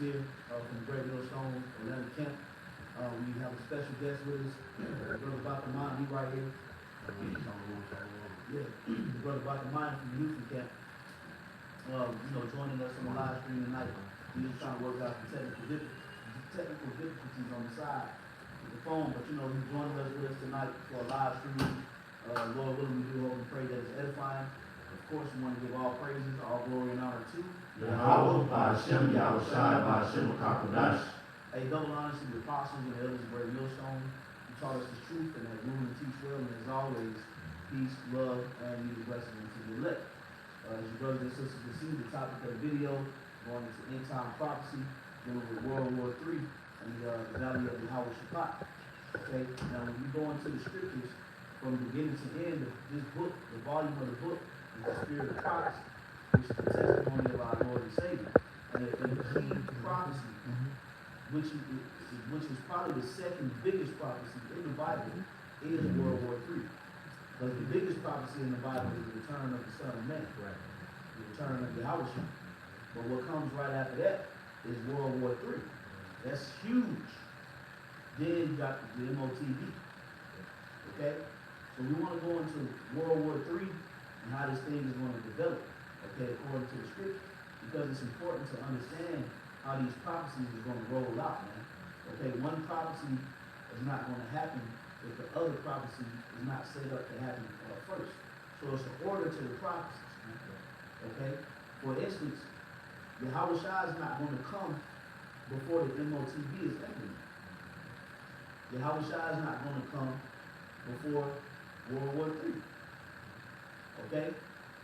here from the Great Millstone, Atlanta Camp. We have a special guest with us, Brother Dr. Mine, he right here. Yeah, Brother Dr. Mine from the Houston Camp. Joining us on the live stream tonight. We just trying to work out some technical difficulties on the side of the phone, but he's joining us with us tonight for a live stream. Lord willing, we do hope and pray that it's edifying. Of course, we want to give all praises, all glory and honor to Yahweh, Ba'ashem, Yahushai, Ba'ashem, Kakudash. A double honor to the apostles and the elders of Great Millstone, who taught us the truth and have room to teach well, and as always, peace, love, and need blessing to the elect. As your brothers and sisters can see, the topic of the video going into end time prophecy, dealing with World War III and the valley of the Yahweh Shabbat. Okay, now when we go into the scriptures from beginning to end of this book, the volume of the book is the spirit of prophecy, which is the testimony of our Lord and Savior. And the key prophecy, which is probably the second biggest prophecy in the Bible, is World War III. But the biggest prophecy in the Bible is the return of the Son of Man, the return of Yahweh. But what comes right after that is World War III. That's huge. Then you got the MOTV. Okay? So we want to go into World War III and how this thing is going to develop, okay, according to the scripture, because it's important to understand how these prophecies is going to roll out, man. Okay, one prophecy is not going to happen if the other prophecy is not set up to happen first. So it's an order to the prophecies, man. Okay? For instance, Yahweh Shai is not going to come before the MOTV is implemented. Yahweh Shai is not going to come before World War III. Okay?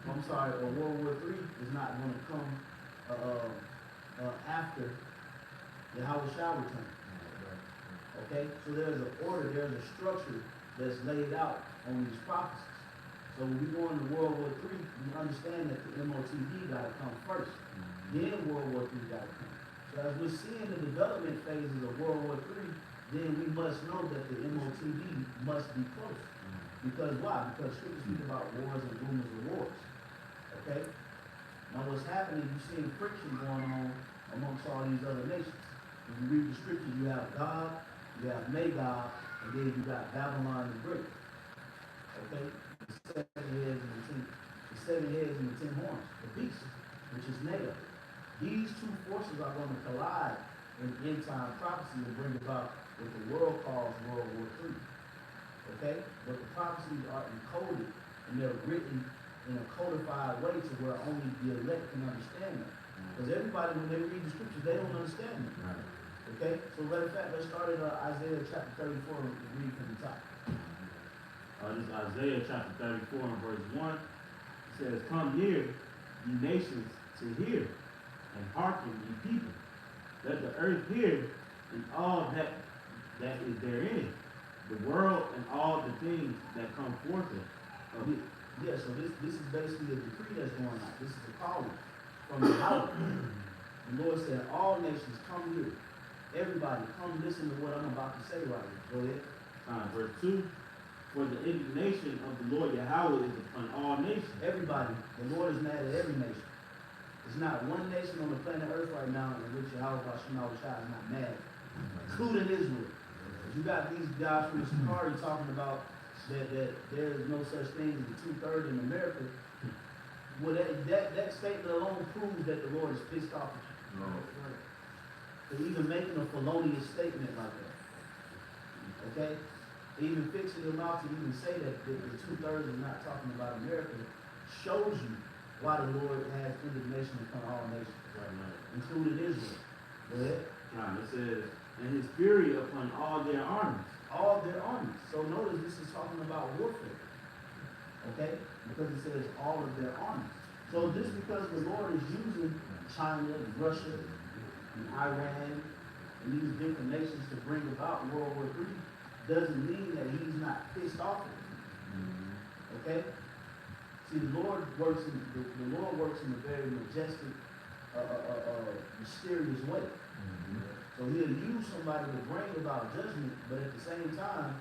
I'm sorry, World War III is not going to come after Yahweh Shai return. Okay? So there's an order, there's a structure that's laid out on these prophecies. So when we go into World War III, we understand that the MOTV got to come first. Then World War III got to come. So as we're seeing the development phases of World War III, then we must know that the MOTV must be close. Because why? Because scriptures speak about wars and rumors of wars. Okay? Now what's happening, you're seeing friction going on amongst all these other nations. When you read the scriptures, you have God, you have Magog, and then you got Babylon the Great. Okay? The seven heads and the 10 horns, the beast, which is Magog. These two forces are going to collide in end time prophecy and bring about what the world calls World War III. Okay? But the prophecies are encoded and they're written in a codified way to where only the elect can understand them. Because everybody, when they read the scriptures, they don't understand them. Okay? So matter of fact, let's start at Isaiah chapter 34 and read from the top. This is Isaiah chapter 34 and verse 1. It says, "Come near, ye nations, to hear, and hearken, ye people. Let the earth hear, and all that is therein, the world and all the things that come forth of it." Yeah, so this is basically a decree that's going on. This is a calling from the Lord. The Lord said, all nations, come here. Everybody, come listen to what I'm about to say right here. Go ahead. Verse 2. "For the indignation of the Lord Yahweh is upon all nations." Everybody, the Lord is mad at every nation. There's not one nation on the planet Earth right now in which Yahweh Shai is not mad, including Israel. You got these guys from the Sakari talking about that there is no such thing as the 2/3 in America. Well, that statement alone proves that the Lord is pissed off at you. No. For even making a felonious statement like that. Okay? Even fixing your mouth to even say that the 2/3 is not talking about America shows you why the Lord has indignation upon all nations, including Israel. Go ahead. It says, "And his fury upon all their armies." All their armies. So notice this is talking about warfare. Okay? Because it says all of their armies. So just because the Lord is using China and Russia and Iran and these different nations to bring about World War III doesn't mean that he's not pissed off at them. Okay? See, the Lord works in a very majestic, mysterious way. So he'll use somebody to bring about judgment, but at the same time,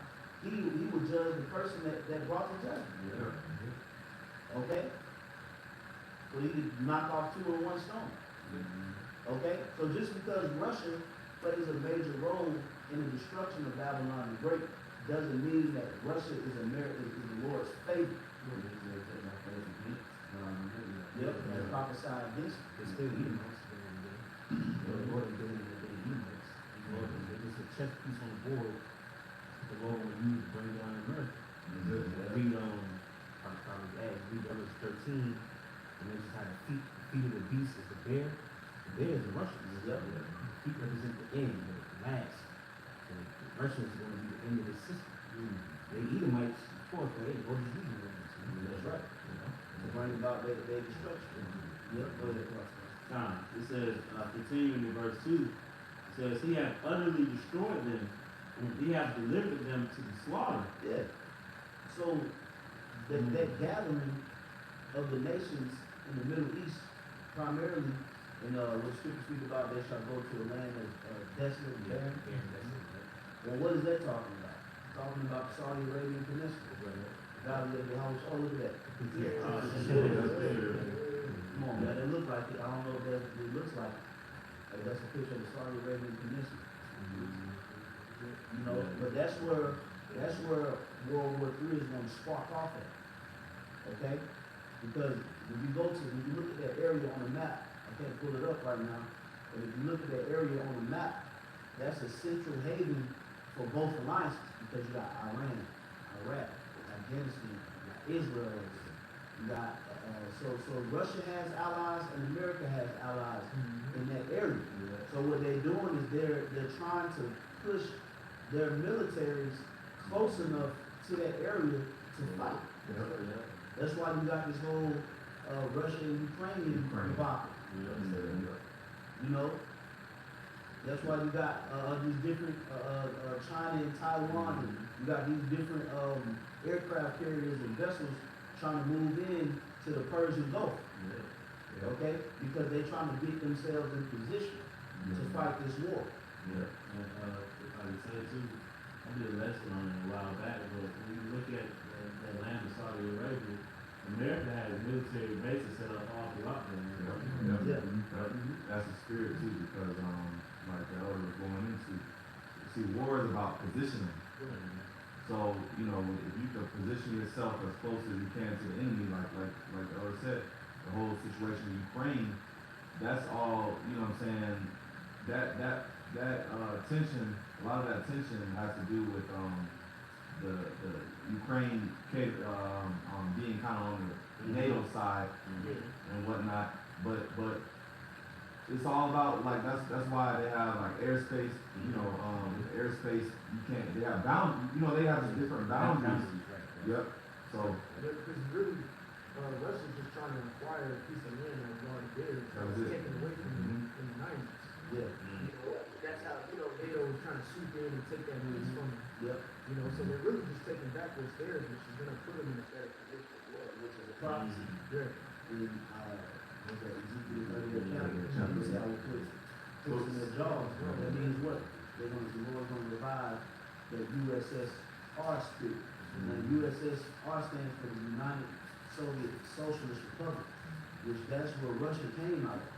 he will judge the person that brought the judgment. Okay? So he could knock off 2 on 1 stone. Okay, so just because Russia plays a major role in the destruction of Babylon the Great doesn't mean that Russia is the Lord's favorite. Yep, and prophesied against it. It's still Edomites. The Lord is doing it in Edomites. The Lord is a chess piece on the board. The Lord will use to bring down America. Read read verse 13, and they just had a feet of the beast is the bear. The bear is the Russians. Yep. Feet represent the end, the last. The Russians are going to be the end of the system. They Edomites, of course, but they go to That's right. To bring about their destruction. Yep, go ahead, Time. It says, continuing in verse 2, it says, he hath utterly destroyed them, and he hath delivered them to the slaughter. Yeah. So that gathering of the nations in the Middle East, primarily, in what scripture speak about, they shall go to a land of desolate and barren. Well, what is that talking about? Talking about the Saudi Arabian Peninsula. God live the house. Oh, look at that. Come on, man. It looks like it. I don't know if it looks like it. That's a picture of the Saudi Arabian Peninsula. You know, but that's where World War III is going to spark off at. Okay? Because when you look at that area on the map, I can't pull it up right now, but if you look at that area on the map, that's a central haven for both alliances, because you got Iran, Iraq, Afghanistan, you got Israel, you got so Russia has allies and America has allies in that area. So what they're doing is they're trying to push their militaries close enough to that area to fight. That's why you got this whole Russia and Ukrainian debacle. You know, that's why you got these different China and Taiwan. And you got these different aircraft carriers and vessels trying to move in to the Persian Gulf. Okay, because they're trying to get themselves in position to fight this war. And if I could say too, I did a lesson on it a while back, but when you look at the land of Saudi Arabia, America has military bases set up all throughout there. That's a spirit too, because like the elder was going into, see, war is about positioning. So, you know, if you can position yourself as close as you can to the enemy, like the elder said, the whole situation in Ukraine, that's all, you know what I'm saying, that tension, a lot of that tension has to do with the Ukraine being kind of on the NATO side and whatnot, but it's all about, like, that's why they have like airspace, you know, airspace, you can't, they have they have different boundaries. Yep. So because really, Russia's just trying to acquire a piece of land that was already there, that was taken away from them in the 90s. Yeah. You know, that's how, NATO was trying to swoop in and take that piece from them. Yep. You know, so they're really just taking back what's theirs, which is going to put them in a better position as well, which is a prophecy. Yeah. In Ezekiel 38 chapter, you see how we put hooks in their jaws. That means what? The Lord's going to revive the USSR spirit. And USSR stands for the United Soviet Socialist Republic, which that's where Russia came out of.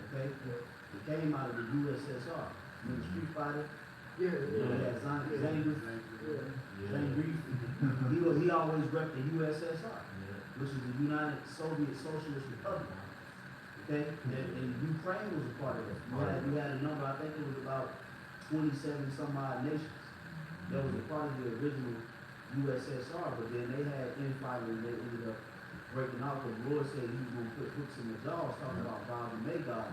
Okay? It came out of the USSR. You know, Street Fighter. Yeah. Zangief. He always repped the USSR, which is the United Soviet Socialist Republic. Okay? And Ukraine was a part of it. You had a number, I think it was about 27 some odd nations. That was a part of the original USSR, but then they had infighting and they ended up breaking out because the Lord said he was going to put hooks in the jaws, talking about God and Magog.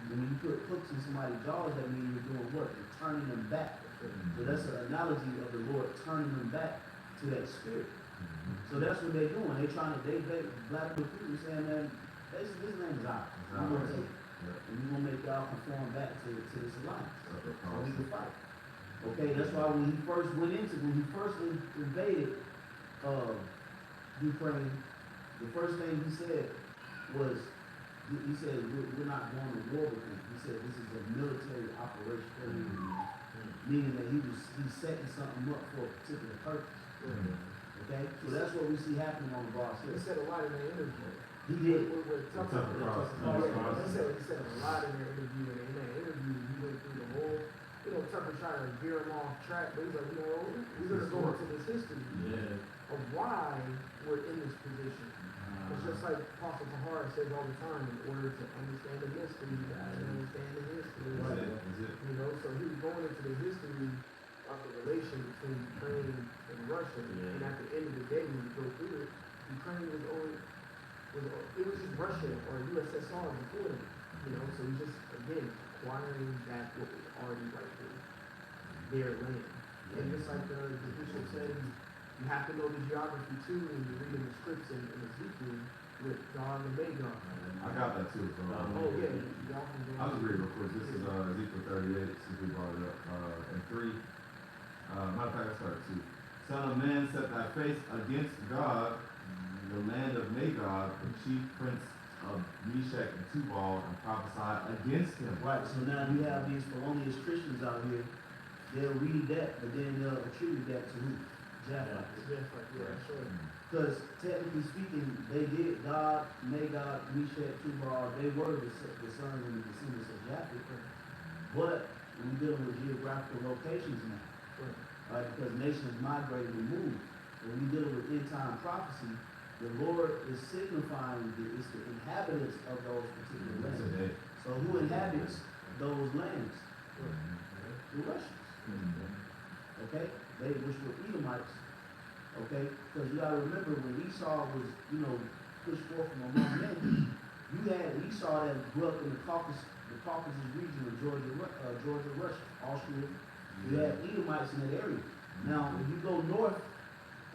And when you put hooks in somebody's jaws, that means you're doing what? You're turning them back. So that's an analogy of the Lord turning them back to that spirit. So that's what they're doing. They're trying to, black people saying, man, this land is ours. We're going to take it. And we're going to make y'all conform back to this alliance. So we can fight. Okay, that's why when he first invaded Ukraine, the first thing he said was, he said, we're not going to war with them. He said, this is a military operation. Meaning that he's setting something up for a particular purpose. Okay? So that's what we see happening on the boss He here. said a lot in the interview. He did. With Tucker Cross. He said a lot in their interview, and in that interview, he went through the whole, Tucker tried to veer him off track, but he's like, we're gonna go into this history of why we're in this position. It's just like Apostle Tahar says all the time, in order to understand the history, you gotta understand the history. That's it. So he was going into the history of the relation between Ukraine and Russia, and at the end of the day, when you go through it, Ukraine it was just Russia or USSR before them, so he's just, again, acquiring back what was already rightfully their land. And just like the bishop said, you have to know the geography too when you're reading the scripts in Ezekiel with Gog and Magog. I got that too, so. Oh, yeah, y'all can go. I'll just read real quick. This is Ezekiel 38, since we brought it up, and 3. Matter of fact, I started 2. Son of man, set thy face against God, the land of Magog, the chief prince of Meshach and Tubal, and prophesy against him. Right, so now you have these felonious Christians out here, they'll read that, but then they'll attribute that to who? Japhet. Yeah, sure. Because technically speaking, they did, God, Magog, Meshach, Tubal, they were the sons and the descendants of Japhet. But we're dealing with geographical locations now. Right, because nations migrate and move. When we deal with end time prophecy, the Lord is signifying that it's the inhabitants of those particular lands. So who inhabits those lands? The Russians. Okay? Which were Edomites. Okay? Because you gotta remember when Esau was, pushed forth from among men, you had Esau that grew up in the Caucasus region of Georgia, Russia, Austria. You had Edomites in that area. Now, if you go north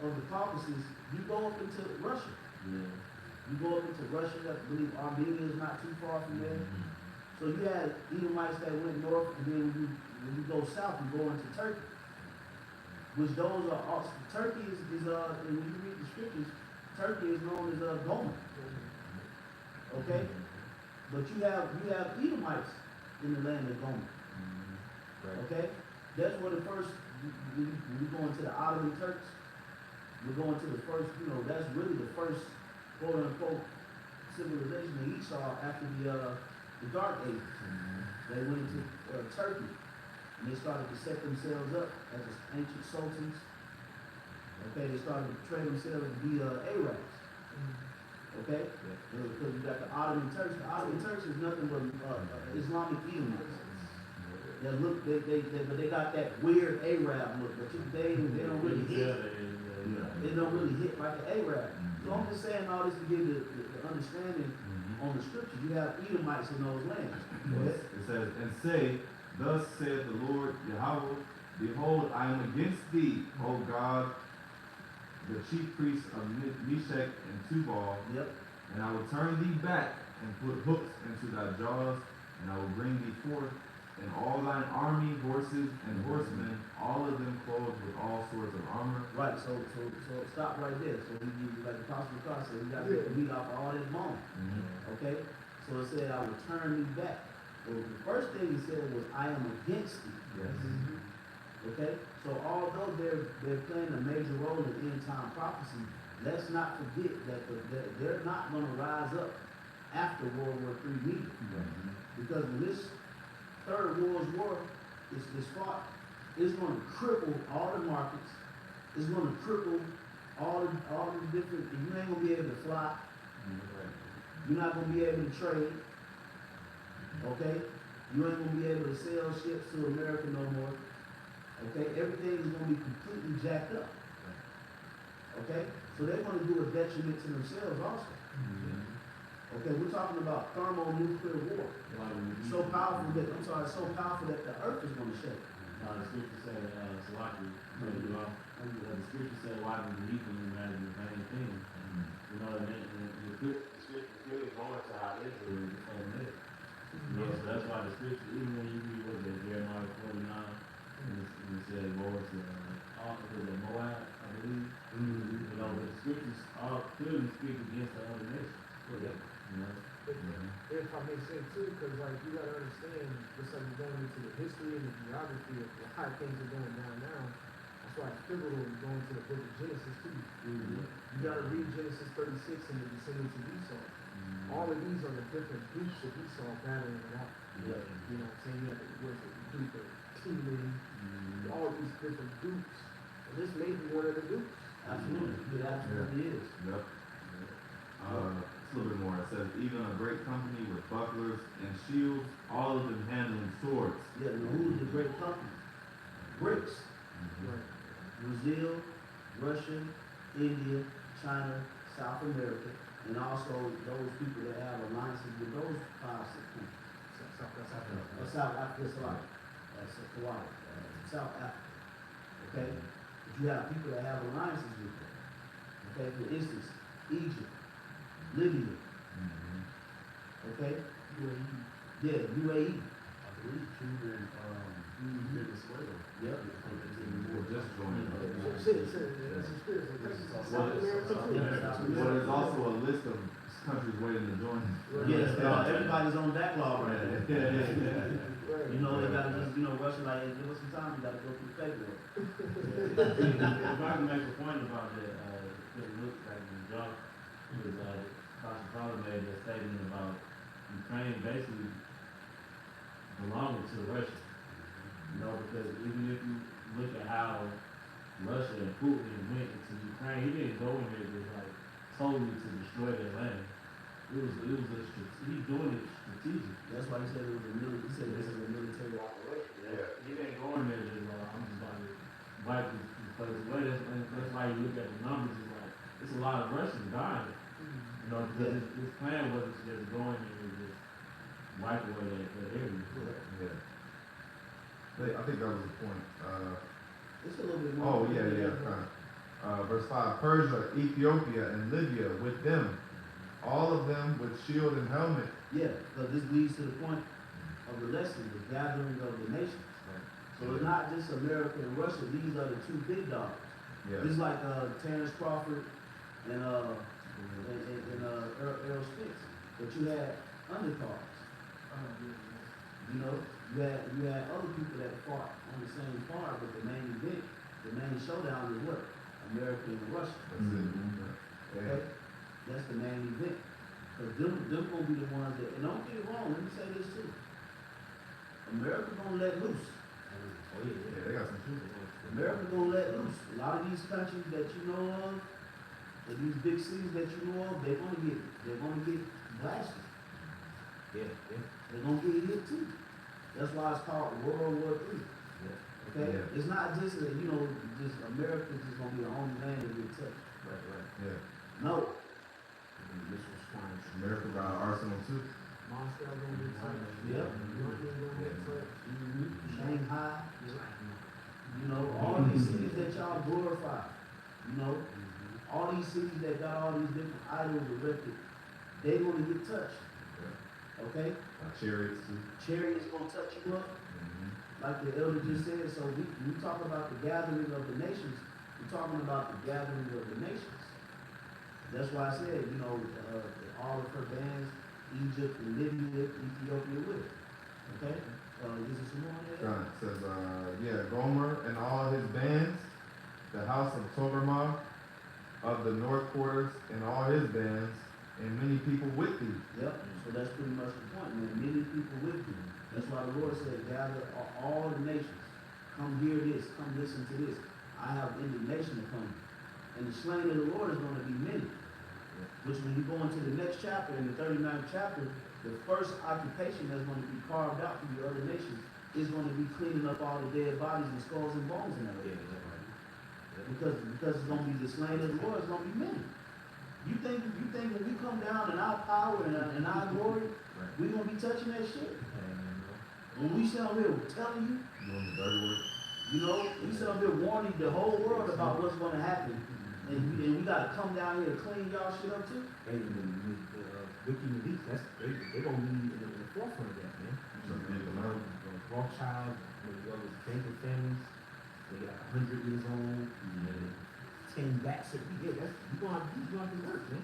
of the Caucasus, you go up into Russia. You go up into Russia. I believe Armenia is not too far from there. So you had Edomites that went north, and then when you go south, you go into Turkey. Which those are also, Turkey is and when you read the scriptures, Turkey is known as Gomer. Okay? But you have Edomites in the land of Gomer. Okay? That's where the first, when we go into the Ottoman Turks, we're going to the first, that's really the first quote-unquote civilization that Esau after the Dark Ages. They went into Turkey, and they started to set themselves up as ancient sultans. Okay, they started to train themselves to be Arabs. Okay? Because you got the Ottoman Turks. The Ottoman Turks is nothing but Islamic Edomites. But they got that weird Arab look, but they don't really hit. They don't really hit like an Arab. So I'm just saying all this to give the understanding on the scriptures. You have Edomites in those lands. It says, and say, thus saith the Lord Yahweh, behold, I am against thee, O God, the chief priests of Meshach and Tubal, and I will turn thee back and put hooks into thy jaws, and I will bring thee forth, and all thine army, horses, and horsemen, all of them clothed with all sorts of armor. Right, so stop right there. So we give you, like the Apostle Paul said, we got to get the meat off all this bone. Okay? So it said, I will turn thee back. Well, the first thing he said was, I am against thee. Okay? So although they're playing a major role in end time prophecy, let's not forget that they're not going to rise up after World War III neither. Because when this Third World War is fought, it's going to cripple all the markets. It's going to cripple all the different. You ain't going to be able to fly. You're not going to be able to trade. Okay? You ain't going to be able to sell ships to America no more. Okay? Everything is going to be completely jacked up. Okay? So they're going to do a detriment to themselves also. Okay, we're talking about thermonuclear war. So powerful that the earth is going to shake. The scripture said, Salaki, the scripture said, why do you even imagine the main thing? You know what I mean? The scripture clearly going to how Israel is on this. So that's why the scripture, even when you read Jeremiah 49, and it said, Lord, to Moab, I believe. The scriptures all clearly speak against the other nations. If I may say too, because you gotta understand, just like we're going into the history and the geography of how things are going down now, as why it's pivotal when you go into the book of Genesis too. You gotta read Genesis 36 and the descendants of Esau. All of these are the different groups of Esau battling it out. Yeah. You know what I'm saying? You have the what's it, the group of Timon, all these different groups. And this may be one of the groups. Absolutely, it absolutely is. Yep. It's a little bit more. It says, even a great company with bucklers and shields, all of them handling swords. Yeah, now who's the great company? BRICS, Right. Brazil, Russia, India, China, South America, and also those people that have alliances with those 5, 6 countries. South Africa, sorry. That's Hawaii, South Africa. Okay? But you have people that have alliances with them. Okay, for instance, Egypt, Libya, okay? Yeah, UAE. I believe Cuba and Venezuela. Yep. We're just joining. That's a spirit. South America too. Well, there's also a list of countries waiting to join. Yes, everybody's on backlog right now. Right. You know, they gotta just, Russia like, hey, give us some time, we gotta go through paperwork. If I can make a point about that, it looks like the job was, Pastor Paula made that statement about Ukraine basically belonging to Russia. Because even if you look at how Russia and Putin went into Ukraine, he didn't go in there just like solely to destroy their land. He's doing it strategic. That's why he said it was a military, he said this is a military operation. Yeah. He didn't go in there just I'm just about to wipe this place away. That's why you look at the numbers, it's like, it's a lot of Russians dying. Because his plan wasn't just going in and just wipe away that area. Yeah. I think that was the point. It's a little bit more. Oh, yeah, kind of. Verse 5, Persia, Ethiopia, and Libya with them, all of them with shield and helmet. Yeah, because this leads to the point of the lesson, the gathering of the nations. So it's not just America and Russia, these are the two big dogs. Yeah. It's like Terrence Crawford and Earl Spence, but you had undercards. You had other people that fought on the same card, but the main event, the main showdown is what? America and Russia. That's it. Okay? That's the main event. Because them gonna be the ones that, and don't get it wrong, let me say this too. America gonna let loose. Oh yeah, Yeah, they got some shit. America gonna let loose. A lot of these countries that you know of, and these big cities that you know of, they're gonna get blasted. yeah. They're gonna get hit too. That's why it's called World War III. Okay? Yeah. It's not just that, just America just gonna be the only land that get touched. Right. Yeah. No. Missiles flying. America got an arsenal too. Moscow gonna get touched. Yep. London gonna get touched. Shanghai. All these cities that y'all glorify. All these cities that got all these different idols erected, they gonna get touched. Okay? Chariots too. Chariots gonna touch you up, like the elder just said. So we talk about the gathering of the nations. We're talking about the gathering of the nations. That's why I said, all of her bands, Egypt and Libya, Ethiopia with it. Okay? This is some more on there. It says, Gomer and all his bands, the house of Togarmah of the north quarters and all his bands, and many people with thee. Yep, so that's pretty much the point, man. Many people with you. That's why the Lord said, gather all the nations. Come hear this, come listen to this. I have indignation upon you. And the slain of the Lord is going to be many. Which when you go into the next chapter, in the 39th chapter, the first occupation that's going to be carved out for the other nations is going to be cleaning up all the dead bodies and skulls and bones in that area. Because it's going to be the slain of the Lord, it's going to be many. You think when we come down in our power and our glory, we're going to be touching that shit? When we sit up here telling you, Doing the dirty work. we sit up here warning the whole world about what's going to happen, and we got to come down here and clean y'all shit up too? Hey, the Wiki Elite, they're gonna be in the forefront of that, man. Rothschild, the banking families, they got 100 years old, 10 backs of you gonna have to work, man.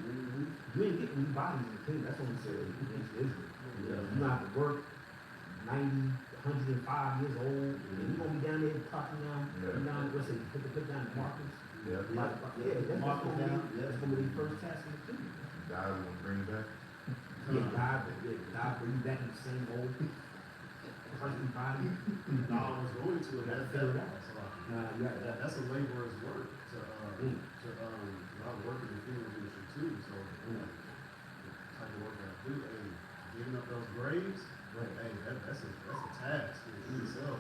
You ain't getting these bodies in the clean, that's what we said against Israel. You gonna have to work 90, 105 years old, and you gonna be down there talking down, what's it, put down the markers. Yeah. That's Mark it down, that's gonna be the first task in the kingdom. God will bring it back. God bring you back in the same old earthly body. No, I was going to it. Gotta figure it out. That's a laborer's work I work in the field industry too, so, type of work I do, hey, digging up those graves, hey, that's a task in itself.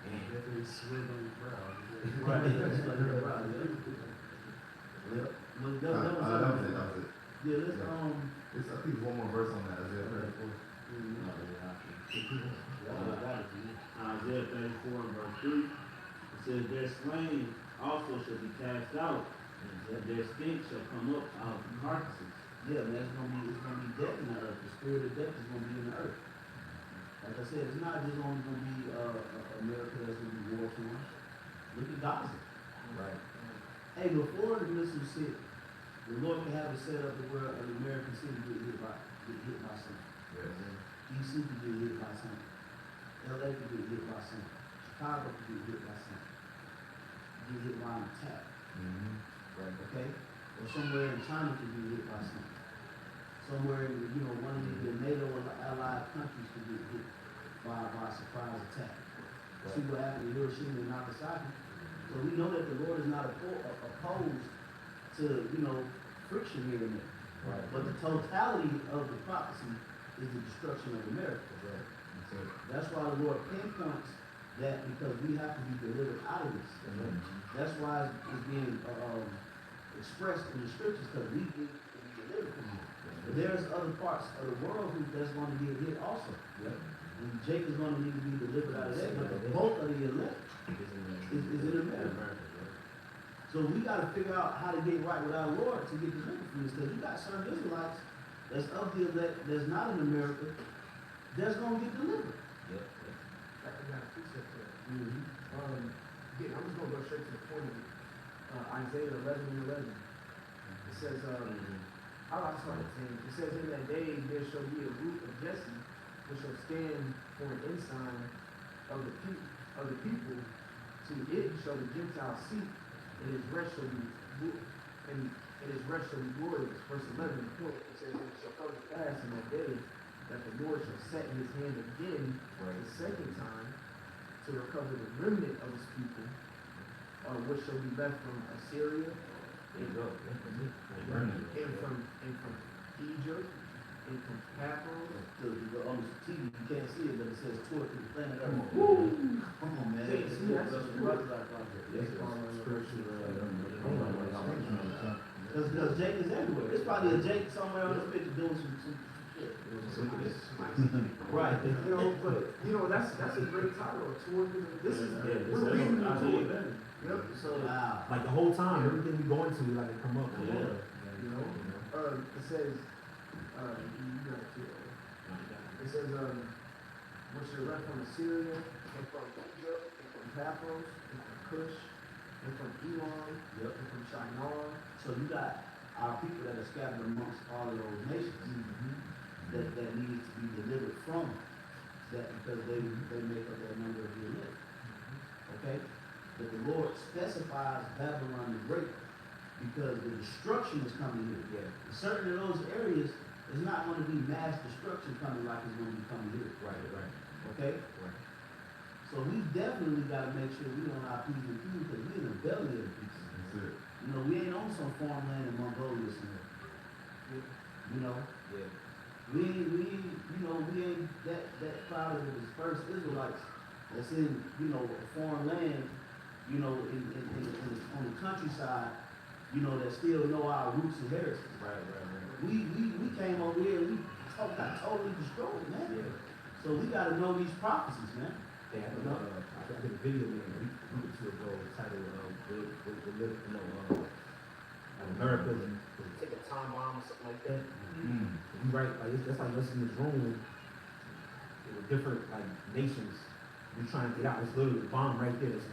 And definitely swim on the crowd. Right, that's like that, right, yeah. Yep. But that was it. Yeah, let's, It's, I think it's one more verse on that, Isaiah 34. Isaiah 34 and verse 3, it says, their slain also shall be cast out, and their stink shall come up out of the carcasses. yeah, man, it's gonna be death in the earth. The spirit of death is gonna be in the earth. Like I said, it's not just only gonna be, America that's gonna be war torn. Look at Gaza. Right. Hey, before the missiles hit, the Lord can have it set up to where an American city get hit by something. Yes. DC could get hit by something. LA could get hit by something. Chicago could get hit by something. Get hit by an attack. Mm-hmm. Right, okay? Or somewhere in China could be hit by something. Somewhere in, one of the NATO allied countries could get hit by a surprise attack. See what happened in Hiroshima and Nagasaki. So we know that the Lord is not opposed to, friction here and there. Right. But the totality of the prophecy is the destruction of America. Right. That's why the Lord pinpoints that, because we have to be delivered out of this. That's why it's being expressed in the scriptures, because we need to be delivered from it. But there's other parts of the world that's going to get hit also. Yep. And Jake is going to need to be delivered out of that. But the bulk of the elect is in America. So we got to figure out how to get right with our Lord to get delivered from this. Because you got certain Israelites that's of the elect, that's not in America, that's going to get delivered. Yep. I got a precept for that. Mm-hmm. Again, I'm just gonna go straight to the point of Isaiah 11:11. It says, I like to start at 10. It says, in that day there shall be a root of Jesse, which shall stand for an ensign of the people. To it shall the Gentiles seek, and his rest shall be glorious. Verse 11, the point, it says, it shall come to pass in that day that the Lord shall set his hand again the second time to recover the remnant of his people, which shall be left from Assyria, There you go. and from Egypt, and from Paphos. On the TV, you can't see it, but it says toward the planet Earth. Woo! Come on, man. Yeah, see, that's what Because Jake is everywhere. There's probably a Jake somewhere on this picture doing some shit. Right. But that's a great title. This is we're that's reading what I into did. it. Yep. So Wow. Like the whole time, everything we go into, like it come up. it says you got it here. It says which are left from Assyria, and from Egypt, and from Paphos, and from Cush, and from Elam, and from Shinar. So you got our people that are scattered amongst all of those nations that needed to be delivered from that, because they make up that number of the elect. Okay? But the Lord specifies Babylon the Great because the destruction is coming here. Yeah. Certain of those areas is not going to be mass destruction coming like it's going to be coming here. Right. Okay? Right. So we definitely got to make sure we on our P's and Q's, because we in the belly of the beast. That's it. We ain't on some farmland in Mongolia somewhere. Yeah. We ain't that crowd of the dispersed Israelites that's in, a foreign land, on the countryside, that still know our roots and heritage. Right. We came over here and we got totally destroyed, man. Yeah. So we gotta know these prophecies, man. Yeah, I did a video a week or two ago titled America take a time bomb or something like that. You right, that's like us in this room with different nations. We're trying to get out. It's literally a bomb right there. It's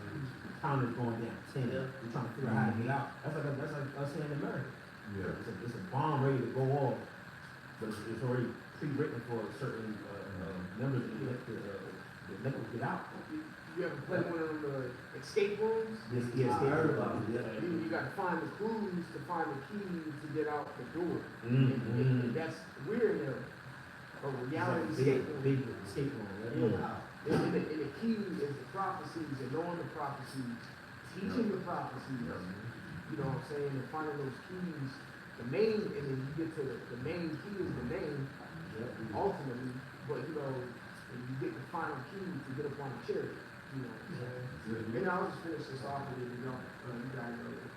counter's going down 10. Yeah. We're trying to figure out how to get out. That's like us here in America. Yeah. It's a bomb ready to go off, but it's already pre-written for certain members, they let them get out. You ever play one of them escape rooms? Yes, I heard about it. You gotta find the clues to find the key to get out the door. Mm-hmm. And that's weird there. But reality escape room. Big escape room. And the key is the prophecies and knowing the prophecies, teaching the prophecies. You know what I'm saying? And finding those keys. The main, and then you get to the main key is the name, ultimately. But you know, and you get the final key to get up on the chariot. You know what I'm saying? And I'll just finish this off with it, you guys know it.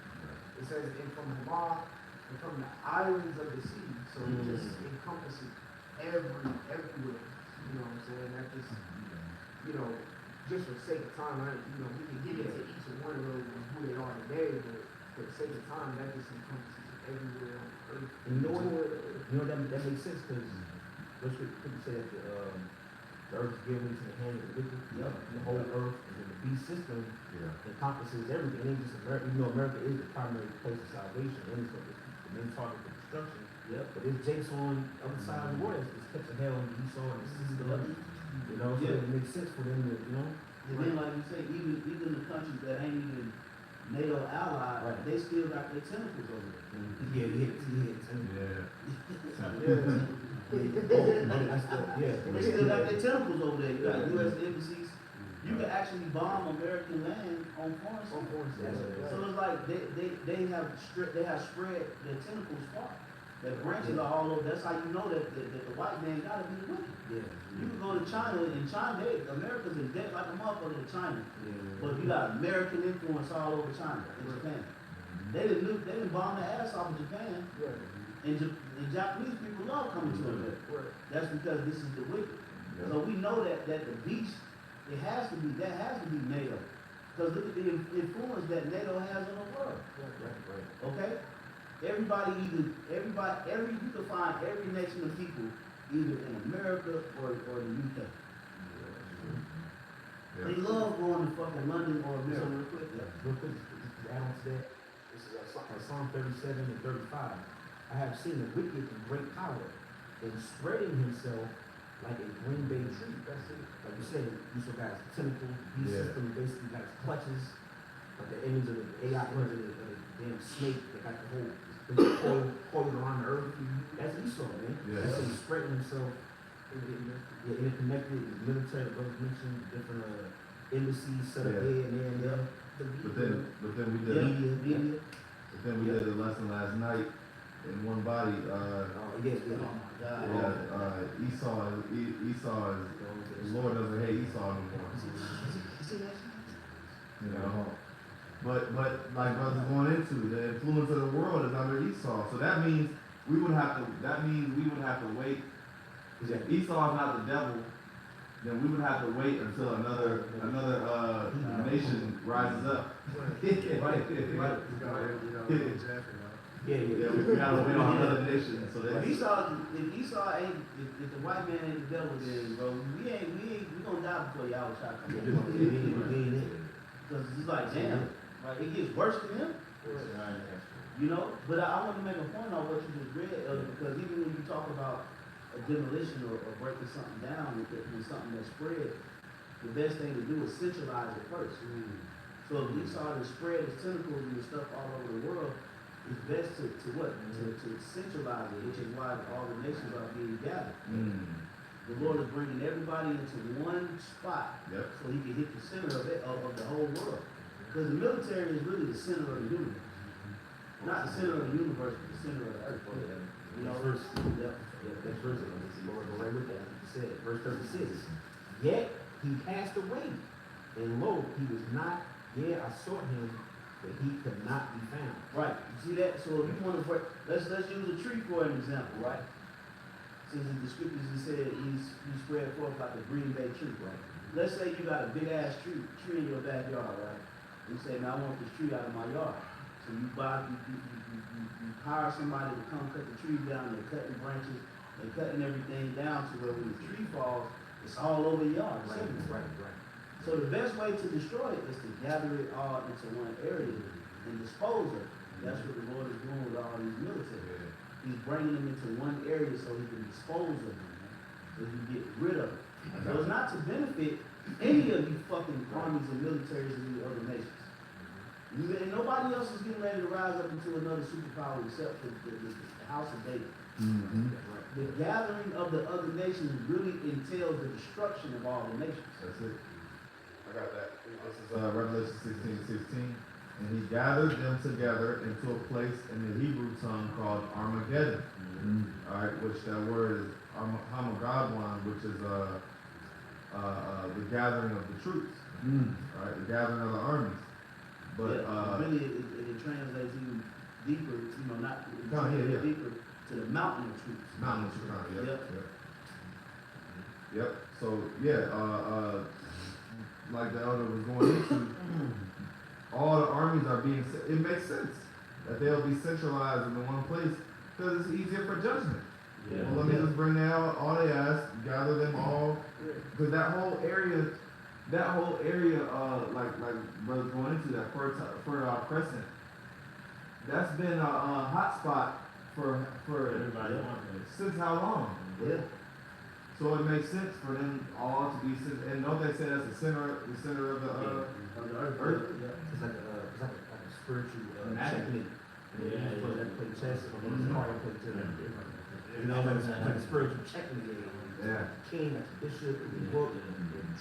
It says, and from the law, and from the islands of the sea. So it just encompasses everywhere. You know what I'm saying? That just, you know, just for the sake of time, we can get into each one of those and who they are today, but for the sake of time, that just encompasses everywhere on earth. And you know what? That makes sense because what's what people say that the earth is given into the hand of the wicked. The whole earth and then the beast system encompasses everything. It ain't just America. You know, America is the primary place of salvation and it's the main target for destruction. But there's Jake's on the other side of the world. It's kept the hell on the Esau and the sister of it. You know, so it makes sense for them to, you know. And then, like you say, even the countries that ain't even NATO allied, they still got their tentacles over there. They still got their tentacles over there. You got U.S. embassies. You can actually bomb American land on foreign soil. So it's like they have spread their tentacles far. Their branches are all over. That's how you know that the white man gotta be the wicked. You can go to China, and China, America's in debt like a motherfucker to China. But you got American influence all over China and Japan. They didn't bomb the ass off of Japan. And Japanese people love coming to America. That's because this is the wicked. So we know that the beast, that has to be NATO. Because look at the influence that NATO has on the world. Okay? You can find every nation of people either in America or the UK. They love going to fucking London or America. Real quick, to add on to that, this is Psalm 37 and 35. I have seen the wicked in great power and spreading himself like a green bay tree. That's it. Like you said, you still got his tentacles, the system basically got his clutches, like the image of the AI, of the damn snake that got the whole coiled around the earth. That's Esau, man. That's him spreading himself. Interconnected, the military, the brothers mentioned, different embassies set up here and there and there. But then we did a lesson last night in one body. Esau is the Lord doesn't hate Esau anymore. You know. But like brothers going into, the influence of the world is under Esau. So that means we would have to wait. If Esau is not the devil, then we would have to wait until another nation rises up. We gotta wait on another nation. So that if the white man ain't the devil, then bro, we gonna die before y'all try to come in. Because it's like, damn, like it gets worse than him. You know, but I want to make a point on what you just read, because even when you talk about a demolition or breaking something down with something that's spread, the best thing to do is centralize it first. So if Esau to spread his tentacles and stuff all over the world, it's best to centralize it, which is why all the nations are being gathered. The Lord is bringing everybody into one spot so he can hit the center of the whole world. Because the military is really the center of the universe. Not the center of the universe, but the center of the earth. You know, Next verse, Lord, go right with that. He said, verse 36. Yet he passed away, and lo, he was not. I sought him, but he could not be found. Right. You see that? So if you want to break, let's use a tree for an example, right? Since in the scriptures it said he spread forth like a green bay tree, right? Let's say you got a big ass tree in your backyard, right? You say, now I want this tree out of my yard. So you hire somebody to come cut the tree down. They're cutting branches, they're cutting everything down to where when the tree falls, it's all over the yard. Right. So the best way to destroy it is to gather it all into one area and dispose of it. That's what the Lord is doing with all these military. He's bringing them into one area so he can dispose of them, so he can get rid of it. So it's not to benefit any of you fucking armies and militaries in the other nations. And nobody else is getting ready to rise up into another superpower except for the house of David. Mm-hmm. The gathering of the other nations really entails the destruction of all the nations. That's it. I got that. This is Revelation 16:16. And he gathered them together into a place in the Hebrew tongue called Armageddon. All right, which that word is Hamagadwan, which is the gathering of the troops. All right, the gathering of the armies. But really, it translates even deeper. You know, not yeah. deeper to the mountain of troops. Mountain of troops. Yep. Yep. Yep. So yeah, like the elder was going into. All the armies are being, it makes sense that they'll be centralized in the one place because it's easier for judgment. Yeah. Well, let me just bring out all they ask, gather them all, because that whole area, like brother going into that Fertile Crescent, that's been a hot spot for Everybody wants it. since how long? Yeah. So it makes sense for them all to be, and don't they say that's the center of the Of the earth. Earth. It's like a spiritual Magic. checkmate. Yeah. For that play chess, or one of the card play tennis. You know, like a spiritual checkmate game. Yeah. King, like a bishop, the book,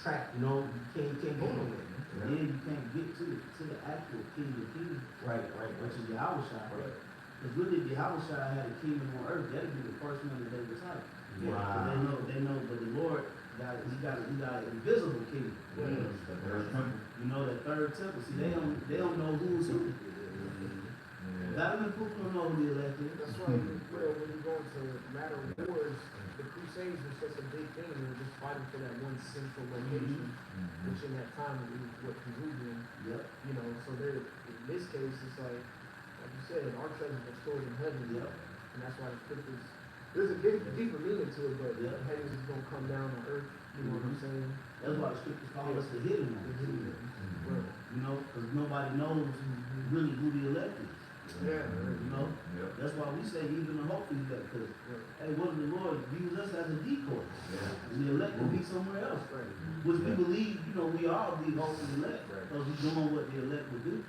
track, you know, you can't go nowhere. And then you can't get to the actual king of kings, Right. which is Yahushua. Because really, if Yahushua had a kingdom on earth, that'd be the first one that they would type. Wow. They know, but the Lord got an invisible kingdom. You know, that third temple. See, they don't know who's who. Vladimir Putin don't know who the elect is. That's why, well, when you go into matter of wars, the Crusades were such a big thing. They were just fighting for that one central location, which in that time was what Jerusalem. Yep. You know, so there, in this case, it's like you said, our treasures are stored in heaven. Yep. And that's why the scriptures, there's a deeper meaning to it, but Yeah. heaven is going to come down on earth. You know what I'm saying? That's why the scriptures call us the hidden ones. Right. You know, because nobody knows really who the elect is. Yeah. You know, Yep. that's why we say even the hope is that because hey, what if the Lord use us as a decoy? And the elect will be somewhere else, Right. which we believe, you know, we all believe on the elect because we're doing what the elect would do,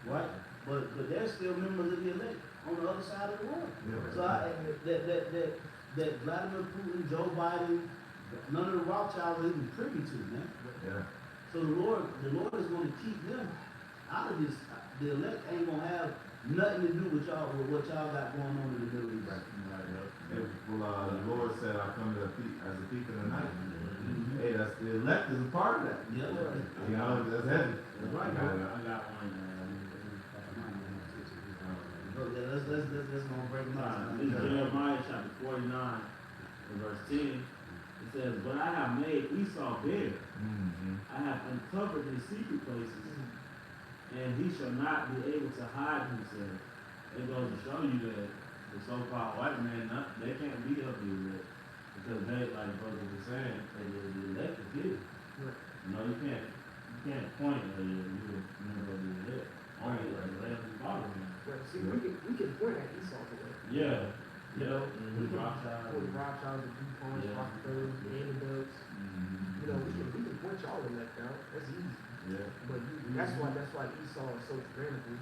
right? But there's still members of the elect on the other side of the world. So that Vladimir Putin, Joe Biden, none of the Rothschilds are even privy to, man. Yeah. So the Lord is going to keep them out of this. The elect ain't gonna have nothing to do with what y'all got going on in the Middle East. Well, the Lord said, "I come as a thief in the night." Hey, that's the elect is a part of that. Yeah. You know, that's heavy. That's right, I bro. got one. Let's go break them out. This is Jeremiah chapter 49, and verse 10. It says, "But I have made Esau bare. I have uncovered his secret places, and he shall not be able to hide himself." It goes to show you that the so-called white man, they can't be of the elect. Because they, like brother was saying, the elect is hidden. You know, you can't point at you a member of the elect. Only the elect is following him. Right. See, we can point at Esau today. Yeah. You know, The Rothschild. For the Rothschilds, the DuPonts, Yeah. Rockefellers, the Vanderbilts. You know, we can point y'all elect out. That's easy. Yeah. But that's why Esau is so tyrannical,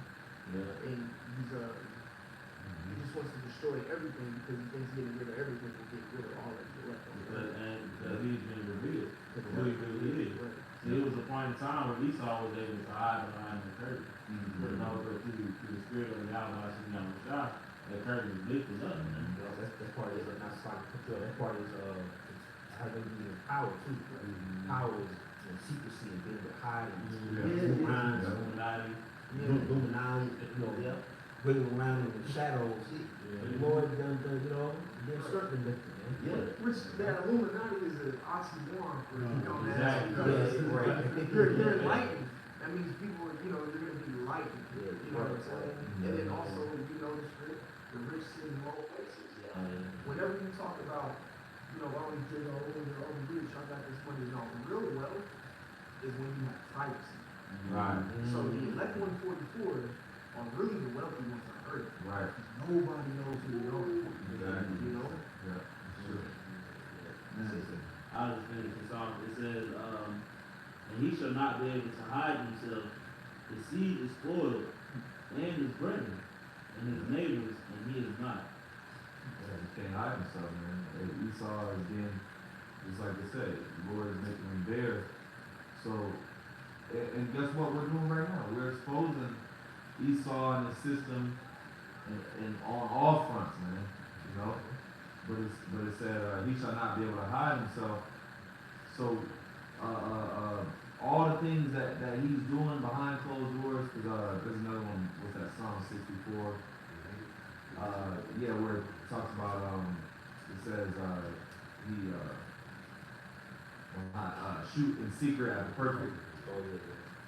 Yeah. and he just wants to destroy everything because he thinks getting rid of everything will get rid of all of the elect. Because he's been revealed for who he really is. Right. See, it was a point in time where Esau was able to hide behind the curtain. But no, but through the spirit of Yahweh, the curtain was lifted up. That part is not slide control. That part is having to be in power too. Power is secrecy and being able to hide and move around, Illuminati. Illuminati, wiggle around in the shadows. The Lord done, they're certainly lifted, man. Yeah. Which that Illuminati is an oxymoron for you know that. Exactly. You're enlightened. That means people, you're going to be enlightened. You know what I'm saying? And then also, the rich sit in low places. Whenever you talk about, you're rich, I got this money. No, real wealth is when you have privacy. Right. So the elect 144 are really the wealthy ones on earth. Right. Nobody knows who they are. Exactly. You know? Yeah. Sure. I I'll just finish this off. It says, and he shall not be able to hide himself. His seed is spoiled, and his brethren, and his neighbors, and he is not. Yeah, he can't hide himself, man. And Esau is being, just like they said, the Lord is making him bare. So, and guess what we're doing right now? We're exposing Esau and the system and on all fronts, man. You know? But it said, he shall not be able to hide himself. So, all the things that he's doing behind closed doors, because there's another one, what's that, Psalm 64? Yeah, where it talks about, it says, he will not shoot in secret at the perfect.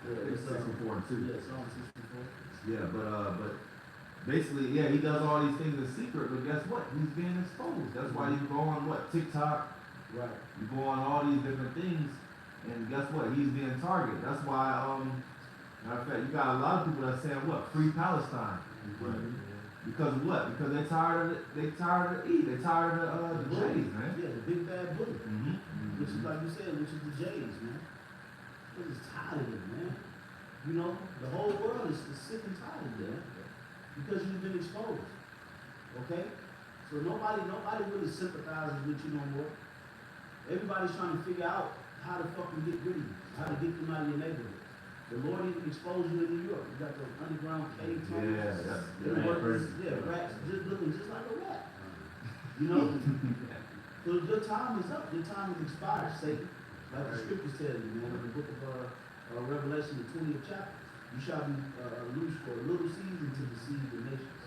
Yeah, It's 64 and 2. Yeah, Psalm 64. Yeah, but basically, yeah, he does all these things in secret, but guess what? He's being exposed. That's why you go on TikTok. Right. You go on all these different things, and guess what? He's being targeted. That's why, matter of fact, you got a lot of people that are saying what? Free Palestine. Mm-hmm. Because of what? Because they're tired of it. They tired of E. They're tired of the J's, man. Yeah, the big bad bully. Mm-hmm. Which is like you said, which is the J's, man. We're just tired of it, man. You know, the whole world is sick and tired of it, man. Because you've been exposed. Okay? So nobody really sympathizes with you no more. Everybody's trying to figure out how to fucking get rid of you, how to get them out of your neighborhood. The Lord even exposed you in New York. You got the underground cave tunnels. Rats just looking just like a rat. You know? So your time is up. Your time is expired, Satan. Like the scriptures tell you, man, in the book of Revelation, the 20th chapter. You shall be loose for a little season to deceive the nations.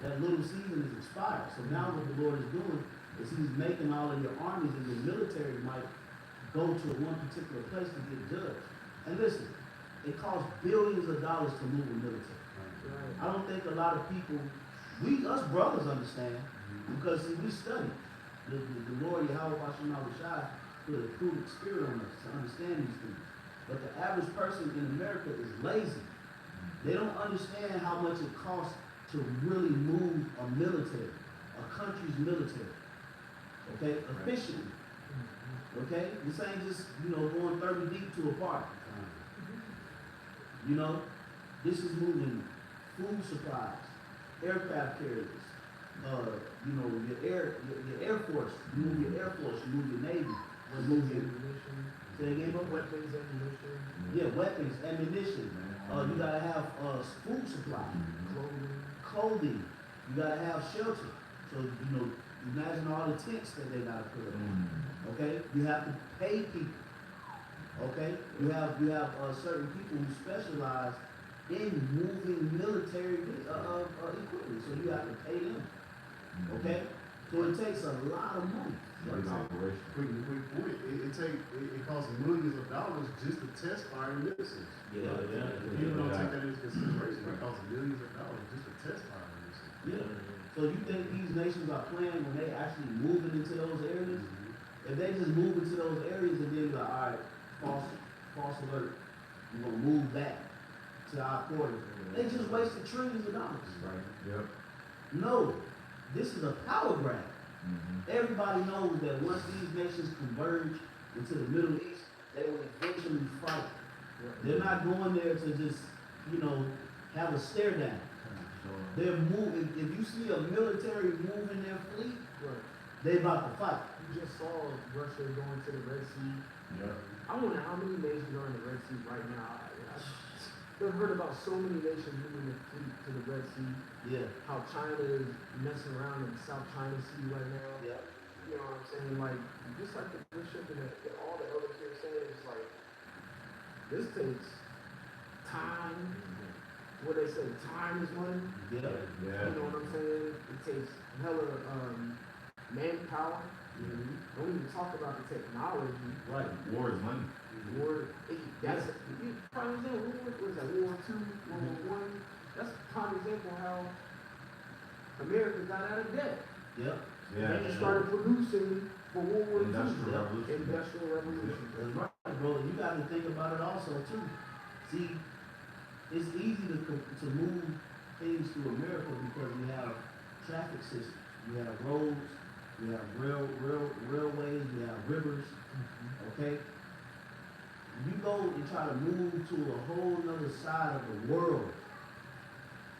That little season is expired. So now what the Lord is doing is he's making all of your armies and your military might go to one particular place to get judged. And listen, it costs billions of dollars to move a military. I don't think a lot of people, us brothers understand, because see, we study. The Lord Yahweh Hashem Shai put a prudent spirit on us to understand these things. But the average person in America is lazy. They don't understand how much it costs to really move a military, a country's military. Okay? Efficiently. Okay? This ain't just, going 30 deep to a park. You know? This is moving food supplies, aircraft carriers, your Air Force. You move your Air Force, you move your Navy, you move your say again, bro? Weapons, ammunition. Yeah, weapons, ammunition. You gotta have food supply, clothing. You gotta have shelter. So imagine all the tents that they gotta put up. Okay, you have to pay people. Okay, you have certain people who specialize in moving military equipment, so you have to pay them. Okay, so it takes a lot of money. Great operation. Great point. It costs millions of dollars just to test fire missiles. Yeah. People don't take that into consideration. It costs millions of dollars just to test fire missiles. Yeah. So you think these nations are playing when they actually moving into those areas? If they just move into those areas and then be like, all right, false alert, we're gonna move back to our quarters. They just wasted trillions of dollars. Right. Yep. No, this is a power grab. Everybody knows that once these nations converge into the Middle East, they will eventually fight. They're not going there to just, have a stare down. They're moving. If you see a military moving their fleet, they about to fight. You just saw Russia going to the Red Sea. Yeah. I wonder how many nations are in the Red Sea right now. I've heard about so many nations moving their fleet to the Red Sea. Yeah. How China is messing around in the South China Sea right now. Yeah. You know what I'm saying? Like, just like the bishop and all the elders here saying, it's like, this takes time. What they say, time is money. Yeah. Yeah. You know what I'm saying? It takes hella manpower. Don't even talk about the technology. Right. War is money. That's prime example. What is that? World War II, World War I. That's a prime example how America got out of debt. Yep. Yeah. They started producing for World War II. Industrial Revolution. Industrial Revolution. That's right, bro. You got to think about it also too. See, it's easy to move things through America because we have traffic systems, we have roads, we we have railways, we have rivers, okay? You go and try to move to a whole other side of the world,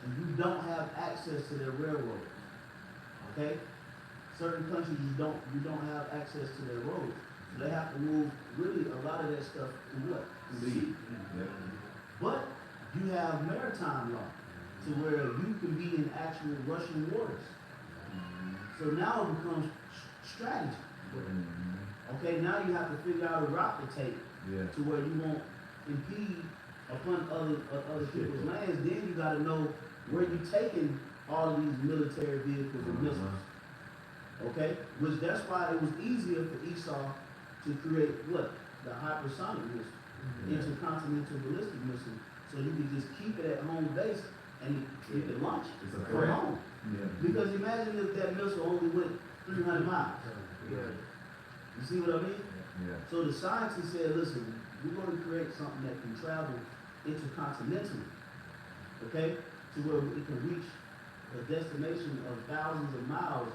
and you don't have access to their railroads, okay? Certain countries you don't have access to their roads. So they have to move really a lot of that stuff to what? To sea. But you have maritime law to where you can be in actual Russian waters. So now it becomes strategy. Okay, now you have to figure out a route to take to where you won't impede upon other people's lands. Then you got to know where you're taking all of these military vehicles and missiles. Okay, which that's why it was easier for Esau to create what? The hypersonic missile, intercontinental ballistic missile, so you could just keep it at home base and you could launch it from home. Because imagine if that missile only went 300 miles. You see what I mean? So the scientists said, listen, we're going to create something that can travel intercontinentally, okay, to where it can reach a destination of thousands of miles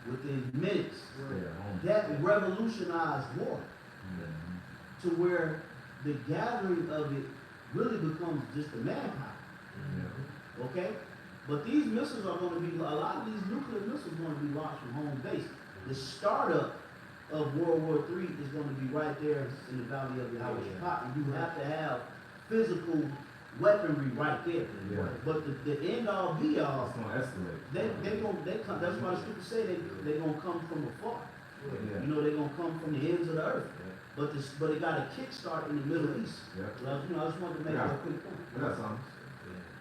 within minutes. That revolutionized war to where the gathering of it really becomes just a manpower. Okay? But these missiles are going to be, a lot of these nuclear missiles are going to be launched from home base. The startup of World War III is going to be right there in the Valley of the Yahweh. You have to have physical weaponry right there. But the end all be all, It's gonna escalate. they come. That's why the scriptures say they gonna come from afar. You know, they're gonna come from the ends of the earth. But it got a kickstart in the Middle East. So, I just wanted to make that quick point. I got something.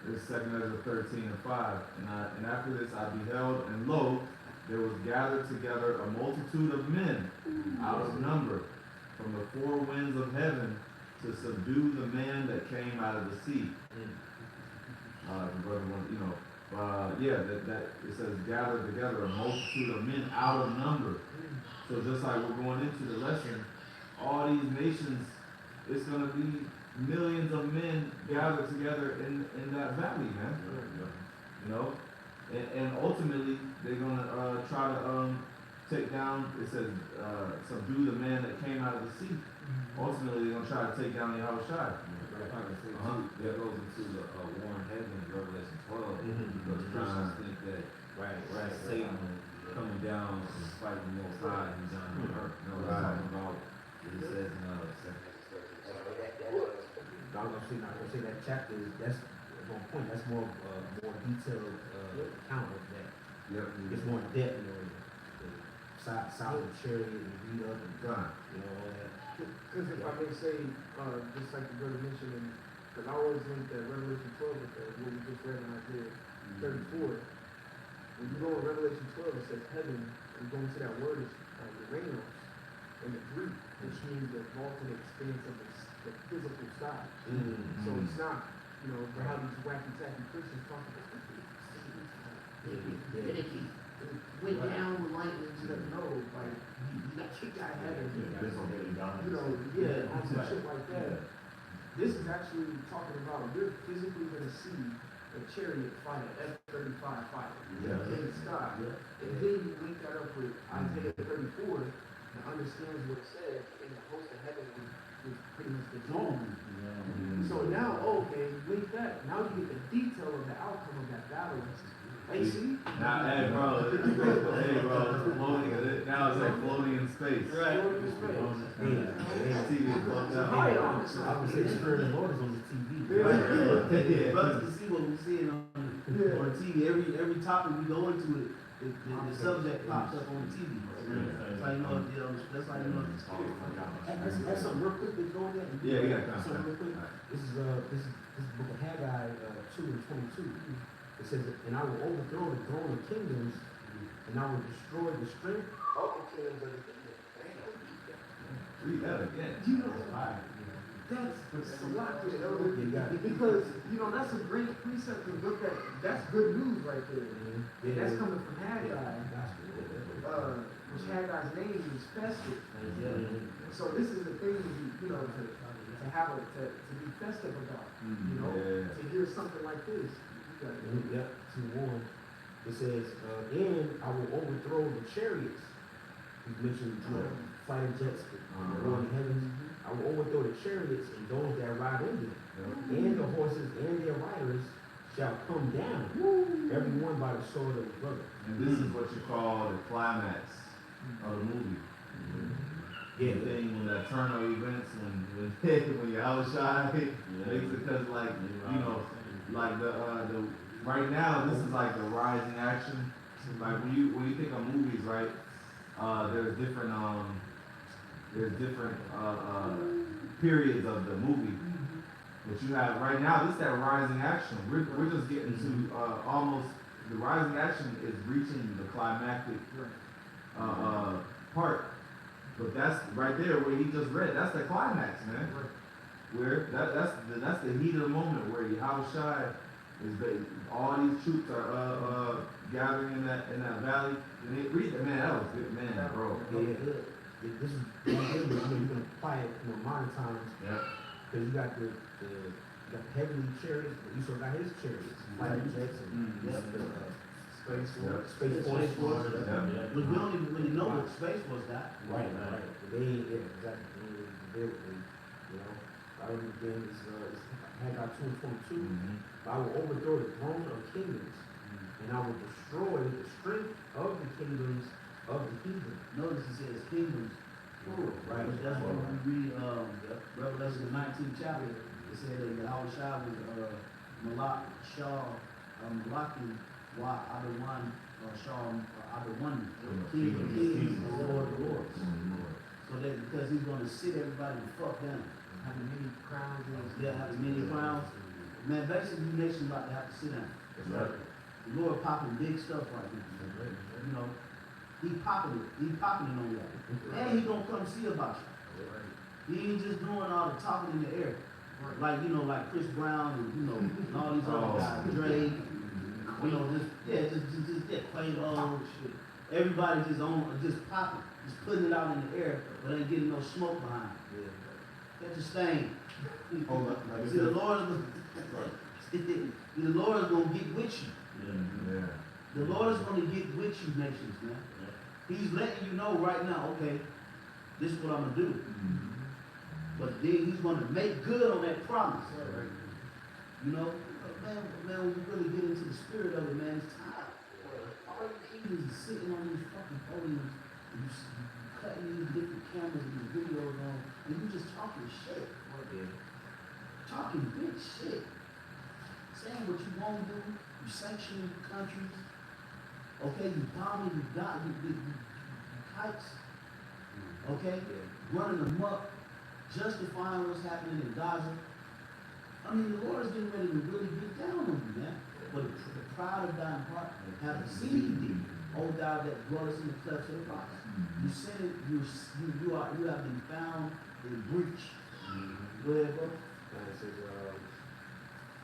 This is 2 Ezra 13:5. And after this I beheld, and lo, there was gathered together a multitude of men out of number from the four winds of heaven to subdue the man that came out of the sea. The brother wants, that it says gathered together a multitude of men out of number. So just like we're going into the lesson, all these nations, it's going to be millions of men gathered together in that valley, man. You know, and ultimately they're going to try to take down. It says subdue the man that came out of the sea. Ultimately, they're going to try to take down the Yahushua. That goes into the war in heaven in Revelation 12. Because Christians think that Satan coming down and fighting the Most High and down on earth. No, it's talking about what it says in I was gonna say that chapter. That's one point. That's more detailed account of that. It's more in depth, the side of the chariot and beat up and all that. Because if I may say, just like the brother mentioned, because I always link that Revelation 12 with what we just read in Isaiah 34. When you go in Revelation 12, it says heaven, and you go into that word, it's Uranos, in the Greek, which means the vaulted expanse of the physical sky. So it's not, for how these wacky-tacky Christians talk about it. Went down with lightning to the nose, like, you got kicked out of heaven. On some shit like that. This is actually talking about, we're physically going to see a chariot fight an F-35 fighter in the sky. And then you link that up with Isaiah 34 and understands what it says, and the host of heaven was pretty much the norm. So now, link that. Now you get the detail of the outcome of that battle. Hey, see? Now, hey, bro, it's floating. Now it's like floating in space. Floating in space. TV is floating out. I would say the Spirit of the Lord is on the TV. Brothers can see what we're seeing on TV. Every topic we go into, the subject pops up on the TV. That's how you know that's how you know it's spirit. That's something real quick that's going there. Something real quick. This is book of Haggai 2 and 22. It says, and I will overthrow the throne of kingdoms, and I will destroy the strength of the kingdoms of the kingdom. Read that again. That's a lot to it. Because, that's a great precept to look at. That's good news right there. And that's coming from Haggai. Which Haggai's name is festive. So this is the thing, to have to be festive about. To hear something like this. 2:1. It says, and I will overthrow the chariots He's mentioned, fighting jets, going to heavens. I will overthrow the chariots and those that ride in them, and the horses and their riders shall come down, every one by the sword of his brother. And this is what you call the climax of the movie. Yeah, The thing when the eternal events, when you're outside, makes it because like, you know, like the right now this is like the rising action. Like when you think of movies, right? There's different periods of the movie. But you have right now, this is that rising action. We're just getting to almost the rising action is reaching the climactic part. But that's right there where he just read. That's the climax, man. Where that's the heat of the moment where Yahushua is all these troops are gathering in that valley. And they read that, man. That was good, man, bro. Yeah, this is you can apply it in modern times. Yeah. Because you got the heavenly chariots, but you still got his chariots, fighting jets, and Space Force. But we don't even really know what Space Force got. Right. They ain't exactly. You know, I would again is Haggai 2:22. But I will overthrow the throne of kingdoms, and I will destroy the strength of the kingdoms of the heathen. Notice it says kingdoms, plural, right? That's why when we read Revelation the 19th chapter, it said that Yahushua was Malaki wa Adawan Shah Adawan, King of Kings and Lord of Lords. So that because he's going to sit everybody the fuck down, having many crowns, having many crowns. Man, basically, you nation about to have to sit down. That's right. The Lord popping big stuff right now. You know, he popping it on y'all. And he gonna come see about you. He ain't just doing all the talking in the air. Like, you know, like Chris Brown and, you know, and all these other guys, Drake, you know, just Quavo, shit. Everybody just popping, just putting it out in the air, but ain't getting no smoke behind it. Catch your stain. Hold up, like See, the Lord is gonna get with you. Yeah. The Lord is gonna get with you, nations, man. He's letting you know right now, okay, this is what I'm gonna do. But then he's gonna make good on that promise. You know, man, when you really get into the spirit of it, man, it's time. All you kids is sitting on these fucking podiums, and you cutting these different cameras and these videos on, and you just talking shit. Talking big shit. Saying what you won't do, you sanctioning countries. Okay, you bombing, you kites. Okay, running them up, justifying what's happening in Gaza. I mean, the Lord is getting ready to really get down on you, man. But the pride of thine heart have deceived thee, O thou that dwellest in the clefts of the rocks. You sinned, you have been found in breach. Go ahead, bro.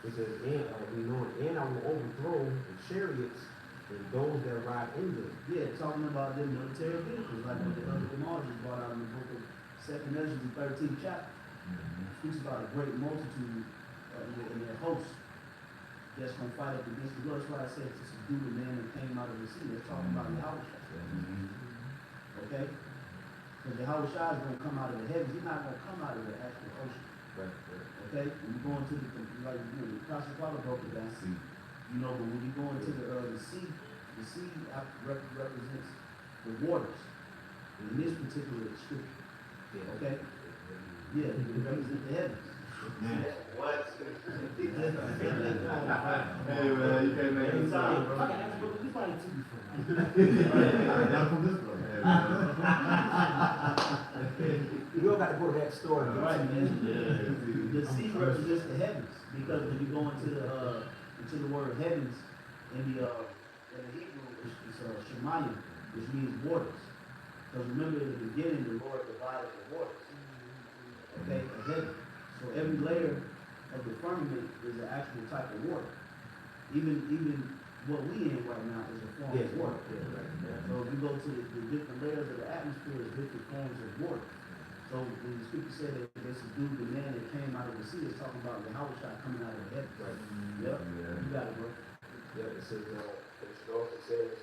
It says, and I will overthrow the chariots and those that ride in them. Yeah, talking about the military vehicles, like what the other Gemara just brought out in the book of 2nd Ezra, the 13th chapter. Speaks about a great multitude in their hosts that's going to fight up against the Lord. That's why I said to subdue the man that came out of the sea. That's talking about Yahushua. Okay? Because Yahushua is going to come out of the heavens. He's not going to come out of the actual ocean. Okay? When you go into like the Pastor Paulo broke it down. You know, but when you go into the sea represents the waters. In this particular scripture. Okay? Yeah, it represents the heavens. What? Hey man, you can't make it sound, bro. We probably too Down from this one. You all got to go to that store. Right, man. The sea represents the heavens because when you go into the word heavens in the Hebrew, it's Shemayim, which means waters. Because remember in the beginning, the Lord divided the waters. Okay, a heaven. So every layer of the firmament is an actual type of water. Even what we in right now is a form of water. So if you go to the different layers of the atmosphere, it's different forms of water. So when the scripture said that they subdued the man that came out of the sea, it's talking about the Yahushua coming out of the heaven. Right. Yep. You got it, bro. Yeah, it says, it also says,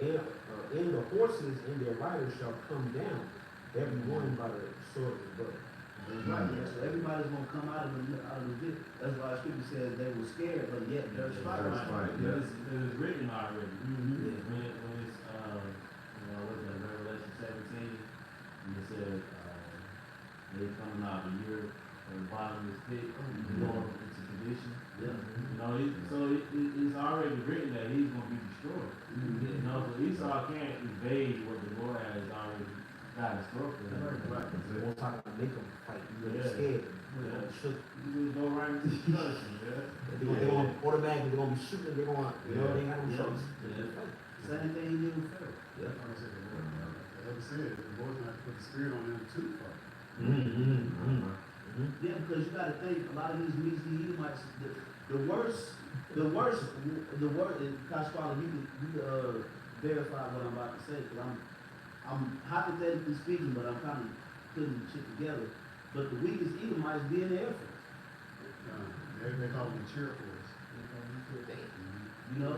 and the horses and their riders shall come down, every one by the sword of his brother. Right, yeah, so everybody's gonna come out of the pit. That's why the scripture says they were scared, but yet they're That's fighting. right, It yeah. was written already. Mhm. When it's, what's that, Revelation 17, and it said, they coming out the year from the bottom of this pit, going into condition. Yeah. It's already written that he's gonna be destroyed. You know, so Esau can't evade what the Lord has already got in store for him. Right. The most high gonna make them fight, you're Yeah. scared, Yeah. shook. You just go right into destruction, yeah. They're gonna automatically, they're gonna be shooting, they're gonna, they ain't got no Yeah. choice. Yeah. Same thing he did with Pharaoh. Yeah. Like I said, the Lord, like I said, the Lord's gonna have to put the spirit on them too, fight. Yeah, because you gotta think, a lot of these Medes, Edomites, the worst, and Kashwala, you could verify what I'm about to say, because I'm hypothetically speaking, but I'm kind of putting shit together. But the weakest Edomites be in the Air Force. They call them the cheer force. You know,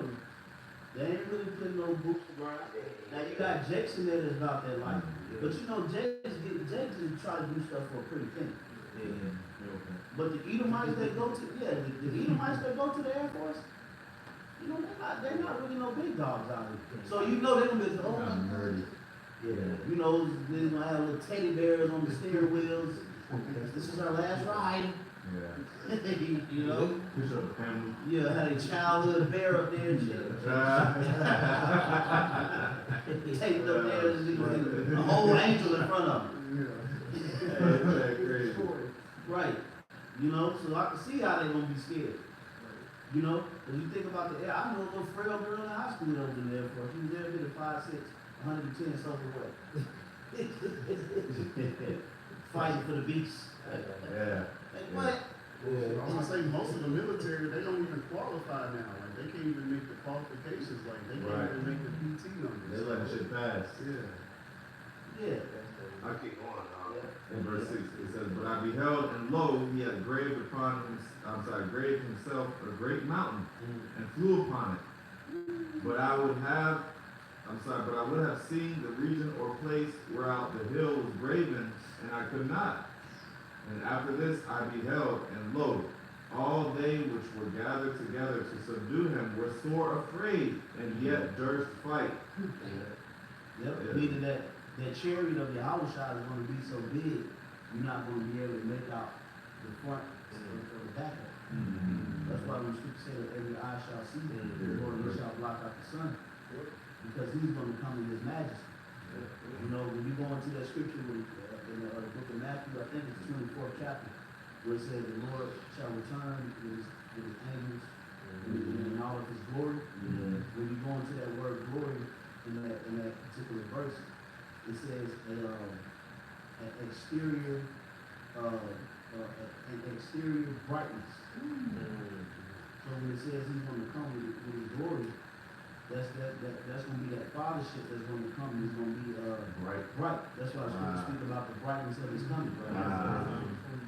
they ain't really putting no boots to ground. Now you got Jackson there that's about that life, but you know Jackson try to do stuff for a pretty penny. But the Edomites that go to, the Edomites that go to the Air Force, you know, they're not really no big dogs out here. So you know they're gonna be, oh my God. Yeah, you know, they're gonna have little teddy bears on the steering wheels. This is our last ride. Yeah. You know? Push up the family. Yeah, had a childhood bear up there and shit. Taped up there and a whole angel in front of him. Crazy. Right. You know, so I can see how they're gonna be scared. You know, when you think about the air, I know a little frail girl in high school that was in the Air Force. She was there at 5'6", 110 something weight. Fighting for the beast. Yeah. Like what? I was gonna say, most of the military, they don't even qualify now, like, they can't even make the qualifications, like, they can't Right. even make the PT numbers. They letting shit pass. Yeah. Yeah. I keep going. In verse 6, it says, "But I beheld, and lo, he had graved graved himself a great mountain, and flew upon it. But I would have seen the region or place whereout the hill was graven, and I could not. And after this I beheld, and lo, all they which were gathered together to subdue him were sore afraid, and yet durst fight." Yep. Meaning that chariot of Yahushua is going to be so big, you're not going to be able to make out the front or the back of it. That's why when scripture say that every eye shall see him, the Lord shall block out the sun, because he's going to come in his majesty. You know, when you go into that scripture in the book of Matthew, I think it's the 24th chapter, where it says the Lord shall return with his angels in all of his glory. When you go into that word glory in that particular verse, it says an exterior brightness. So when it says he's going to come with his glory, that's going to be that fathership that's going to come. He's going to be bright. That's why I was speak about the brightness of his coming.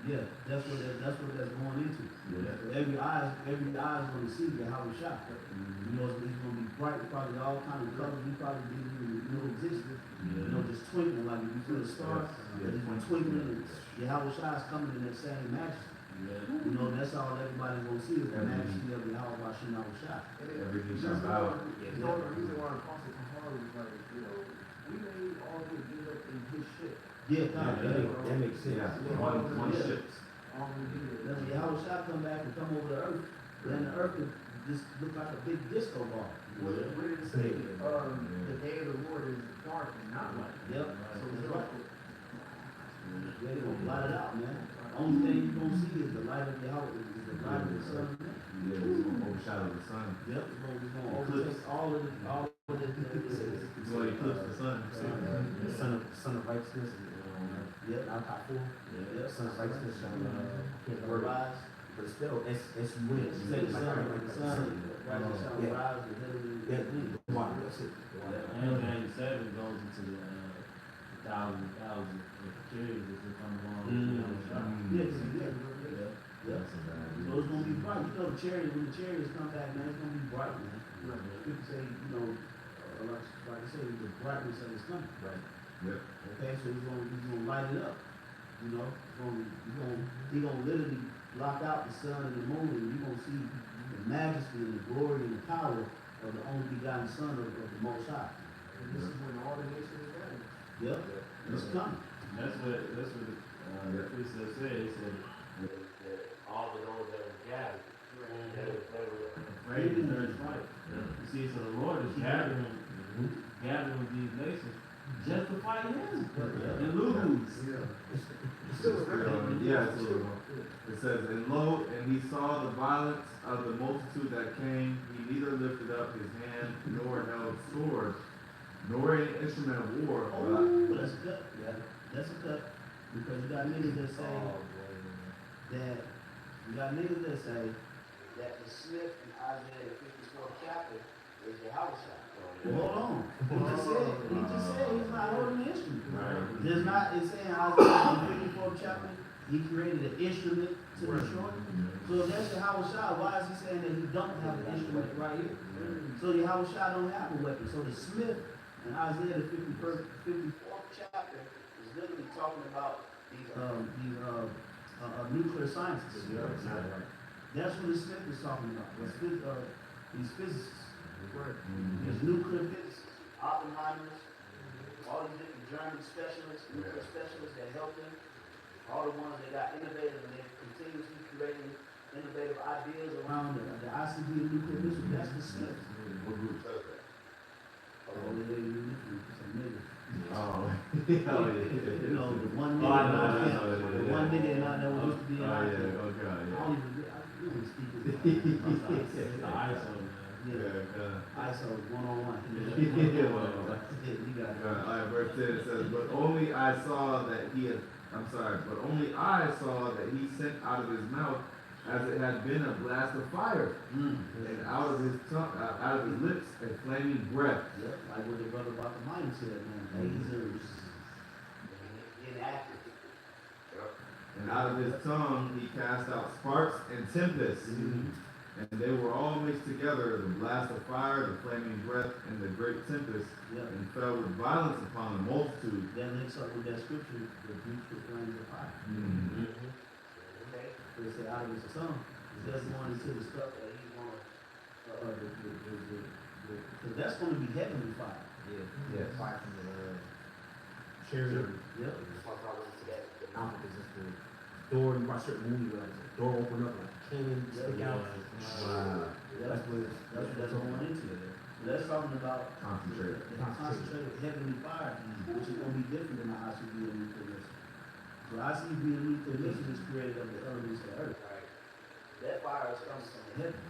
Yeah, that's what that's going into. Yeah. So every eye is going to see Yahushua. You know, he's going to be bright, probably all kind of colors. He probably didn't even know existed. You know, just twinkling like if you see a star. He's been twinkling, and Yahushua is coming in that same majesty. You know, that's all everybody's going to see is the majesty of Yahushua. Everything shall bow. You know, the reason why Apostle Kahar was like, you know, we made all the get up in his ship. Yeah, That makes sense. Yeah, one ship. All we did. Then when Yahushua come back and come over the earth, then the earth would just look like a big disco ball. What did it say? The day of the Lord is dark and not light. Yep. So That's it's right. like, Yeah, they're gonna light it out, man. Only thing you're gonna see is the light of Yahweh, is the light of the sun. Yeah, it's gonna overshadow the sun. Yep, it's gonna overtake all of the It's gonna eclipse the sun. The son of righteousness, Yep. Al-Kafur, Yep. son of righteousness shall, can't word, Rise. but still, it's when. You say the sun, righteous shall Yeah. rise, the heaven Yeah, will the water, that's it. And 97 goes into the thousand of chariots that will come along. Yes, yeah. Yeah. So it's gonna be bright. You know the chariot, when the chariots come back, man, it's gonna be bright, man. People say, you know, like I said, the brightness of his coming. Right. Yep. Okay, so he's gonna light it up. You know, he gonna literally block out the sun and the moon, and you're gonna see the majesty and the glory and the power of the only begotten Son of the Most High. And this is when all the nations are gathered. Yep, it's coming. That's what the priest said. He said that all of those that were gathered, they were afraid of the right. You see, so the Lord is gathering these nations just to fight him and lose. It's still a record. Yeah, it's still. It says, and lo, and he saw the violence of the multitude that came. He neither lifted up his hand nor held sword, nor any instrument of war. Oh, that's a cut. Yeah, that's a cut. Because you got niggas that say that the Smith in Isaiah the 54th chapter is the house shot. Hold on. He just said he's not holding the instrument. Right. There's not, it's saying Isaiah the 54th chapter, he created an instrument to destroy him. So if that's the house shot, why is he saying that he don't have an instrument right here? So the house shot don't have a weapon. So the Smith in Isaiah the 54th chapter is literally talking about these nuclear scientists. That's what the Smith is talking about. These physicists. There's nuclear physicists, Oppenheimers, all these different German specialists, nuclear specialists that help them. All the ones that got innovative and they're continuously creating innovative ideas around the ICD and nuclear missile. That's the Smith. What group does that? Oh, yeah, some niggas. Oh, You know, the one Oh, I know, nigga, the yeah. one nigga and I that was used to be in Oh, our yeah, camp. okay, I yeah. don't even speak his name. The ISO, man. Yeah, ISO 101. Yeah, You got it. Alright, verse 10 it says, but only I saw that he sent out of his mouth as it had been a blast of fire, and out of his tongue, out of his lips, a flaming breath. Yep, like what the brother about the miners said, man. Lasers. Inactive. And out of his tongue he cast out sparks and tempests, and they were all mixed together, the blast of fire, the flaming breath, and the great tempest, Yep. and fell with violence upon the multitude. That links up with that scripture, the beach with flames of fire. Okay? So they say out of his tongue, that's going into the stuff that he's going to, because that's going to be heavenly fire. Yeah, fire from the chariot. Yep. The mouth is just the door. You watch certain movie where the door open up like a cannon stick out. Wow. That's what that's going into. That's talking about Concentrated. the concentrated heavenly fire, which is going to be different than the ICB and nuclear missile. So ICB and nuclear missile is created of the elements of earth. Right. That fire is coming from heaven.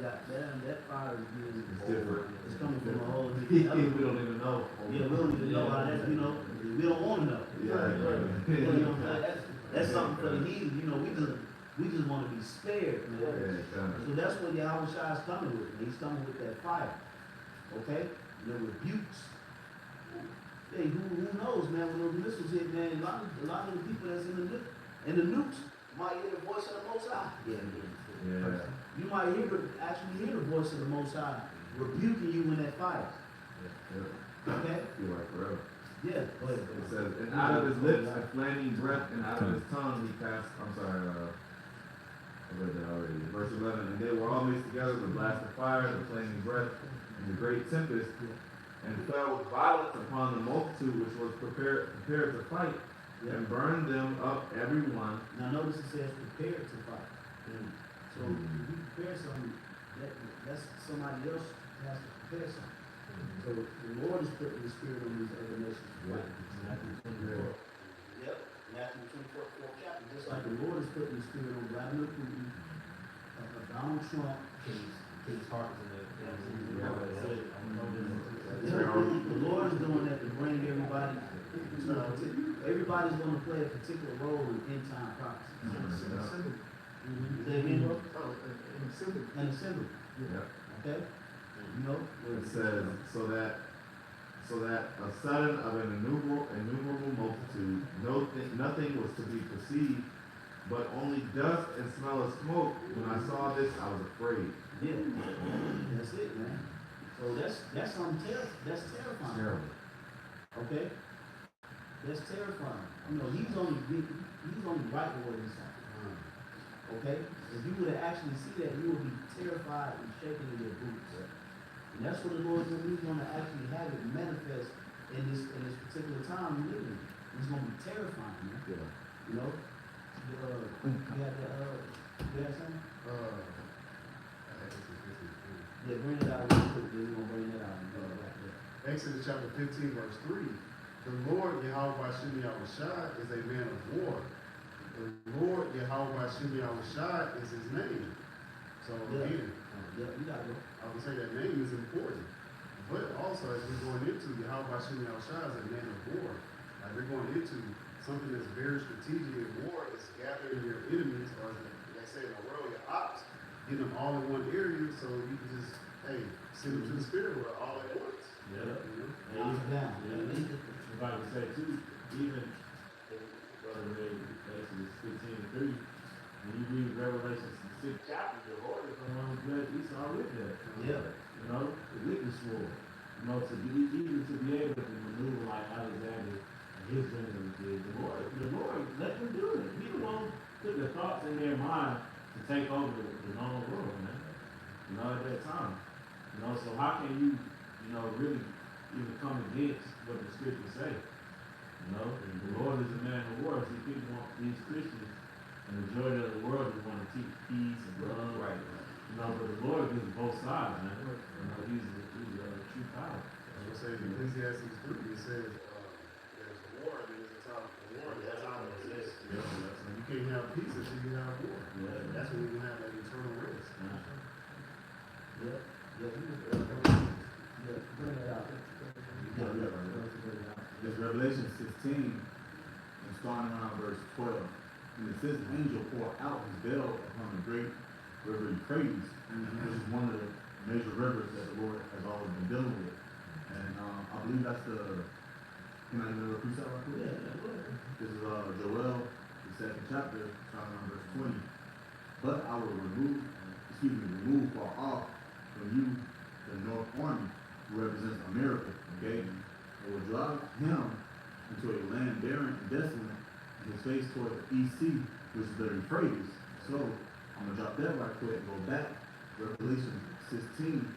That fire is being different. It's coming from a whole We different don't even know. Yeah, we don't even know how that, you know, we don't want to know. You know, that's something for the heathen, you know, we just want to be spared, man. So that's what Yahweh Shai is coming with. He's coming with that fire. Okay? The rebukes. Hey, who knows, man, when those missiles hit, man, a lot of the people that's in the nukes might hear the voice of the Most High. Yeah. You might actually hear the voice of the Most High rebuking you in that fire. Okay? Feel like forever. Yeah, go ahead. It says, and out of his lips a flaming breath, and out of his tongue he cast, I read that already. Verse 11, and they were all mixed together, the blast of fire, the flaming breath, and the great tempest, and fell with violence upon the multitude which was prepared to fight, and burned them up every one. Now notice it says prepared to fight. So if you prepare something, that's somebody else has to prepare something. So the Lord is putting the spirit on these other nations to fight. Yep, Matthew 24th chapter. Just like the Lord is putting the spirit on Vladimir Putin, Donald Trump, His heart is in there. the Lord is doing that to bring everybody. Everybody's going to play a particular role in end time prophecy. Say again, bro? An assembly. Okay? You know? It says, so that a sudden of an innumerable multitude, nothing was to be perceived, but only dust and smell of smoke. When I saw this, I was afraid. Yeah. That's it, man. So that's something that's terrifying. Terrible. Okay? That's terrifying. You know, he's only right the word he's saying. Okay? If you were to actually see that, you would be terrified and shaking in your boots. And that's what the Lord is going to actually have it manifest in this particular time we live in. It's going to be terrifying, man. Yeah. You know? You had something? Yeah, bring it out real quick. Then we're going to bring it out and go right there. Exodus chapter 15, verse 3. The Lord Yahweh Shemi Yahushai is a man of war. The Lord Yahweh Shemi Yahushai is his name. So Yeah. again, Yeah, you got to go. I would say that name is important. But also, as we're going into Yahweh Shemi Yahushai is a man of war. Like we're going into something that's very strategic in war is gathering your enemies, or as they say in the world, your ops, get them all in one area so you can just, hey, send them to the spirit world all at once. Yeah. You know? Knock it down. Yeah. The Bible say too, even brother read Exodus 15:3, when you read Revelation 6 chapter, the Lord is going to judge Esau with that. Yeah. You know, with the sword. You know, to be able to maneuver like Alexander and his generals did, the Lord let them do it. He the one put the thoughts in their mind to take over the known world, man. You know, at that time. You know, so how can you really even come against what the scriptures say? You know, and the Lord is a man of war. See, people want these Christians, and the majority of the world just want to teach peace and love. Right. You know, but the Lord gives both sides, man. You know, he's a true power. I would say in Ecclesiastes 3, it says there's a war and there's a time for war and that's how it is. So you can't have peace until you have war. Yeah. That's when you can have that eternal rest. Yeah. Yeah, bring it out. It's Revelation 16, and starting around verse 12. And it says, the angel poured out his veil upon the great river Euphrates, which is one of the major rivers that the Lord has always been dealing with. And I believe that's can I even repeat that right quick? Yeah. This is Joel, the 2nd chapter, starting around verse 20. But I will remove far off from you the North Army, who represents America, okay? I will drive him into a land barren and desolate, and his face toward the east sea, which is the Euphrates. So, I'm gonna drop that right quick and go back, Revelation 16,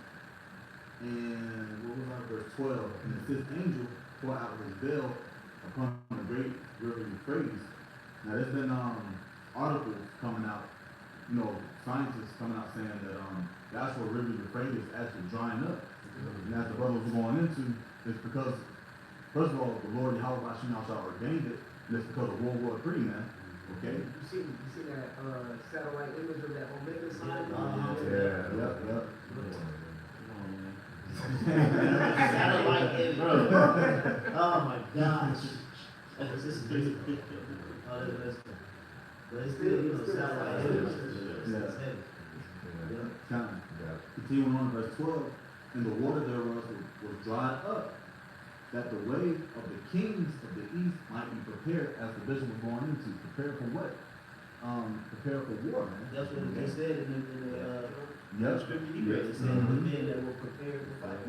and what was that, verse 12. And the 5th angel poured out his veil upon the great river Euphrates. Now, there's been articles coming out, scientists coming out saying that the actual river Euphrates is actually drying up. And as the brothers were going into, it's because, first of all, the Lord Yahweh shall ordained it, and it's because of World War III, man. Okay? You see that satellite image of that Omega sign? Yep. Satellite image. Oh my gosh. This is beautiful. Oh, that's good. But it's still, satellite image. It's heavy. Time. Continuing on verse 12, and the water thereof was dried up, that the way of the kings of the east might be prepared, as the bishop was going into. Prepare for what? Prepare for war, man. That's what they said in the scripture you read. It said the men that were prepared to fight.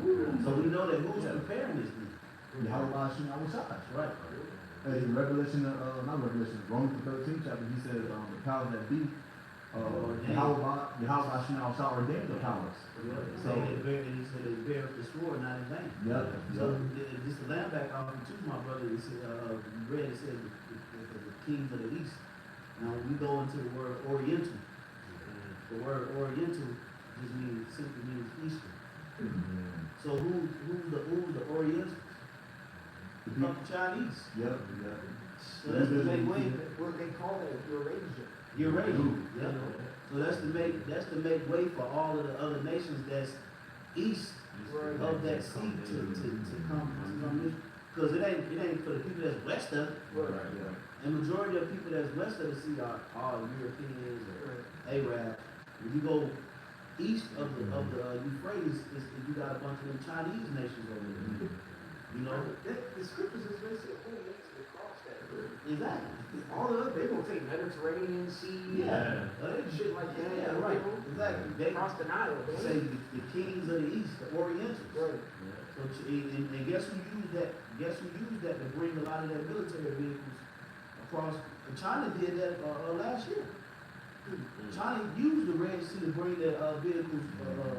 So we know that who's preparing this group? Yahweh right? Hey, in Revelation, not Revelation, Romans the 13th chapter, he says, the powers that be, Yahweh shall ordain the powers. So he said they bear the sword, not in vain. So just to land back off to my brother, he said, you read, it says the kings of the east. Now when we go into the word oriental, the word oriental just simply means eastern. So who's the oriental? The Chinese. So that's to make way. What they call that Eurasia. Eurasia. Yeah. So that's to make way for all of the other nations that's east of that sea to come. Because it ain't for the people that's west of it. And majority of people that's west of the sea are Europeans or Arab. If you go east of the Euphrates, you got a bunch of them Chinese nations over there. You know, the scriptures is basically who needs to cross that Exactly. All the other, they gonna take Mediterranean Sea. Yeah. Shit like that. Yeah, right. Exactly. They Across the Nile. say the kings of the East, the Orientals. Right. So, and guess who used that? Guess who used that to bring a lot of their military vehicles across? China did that last year. China used the Red Sea to bring their vehicles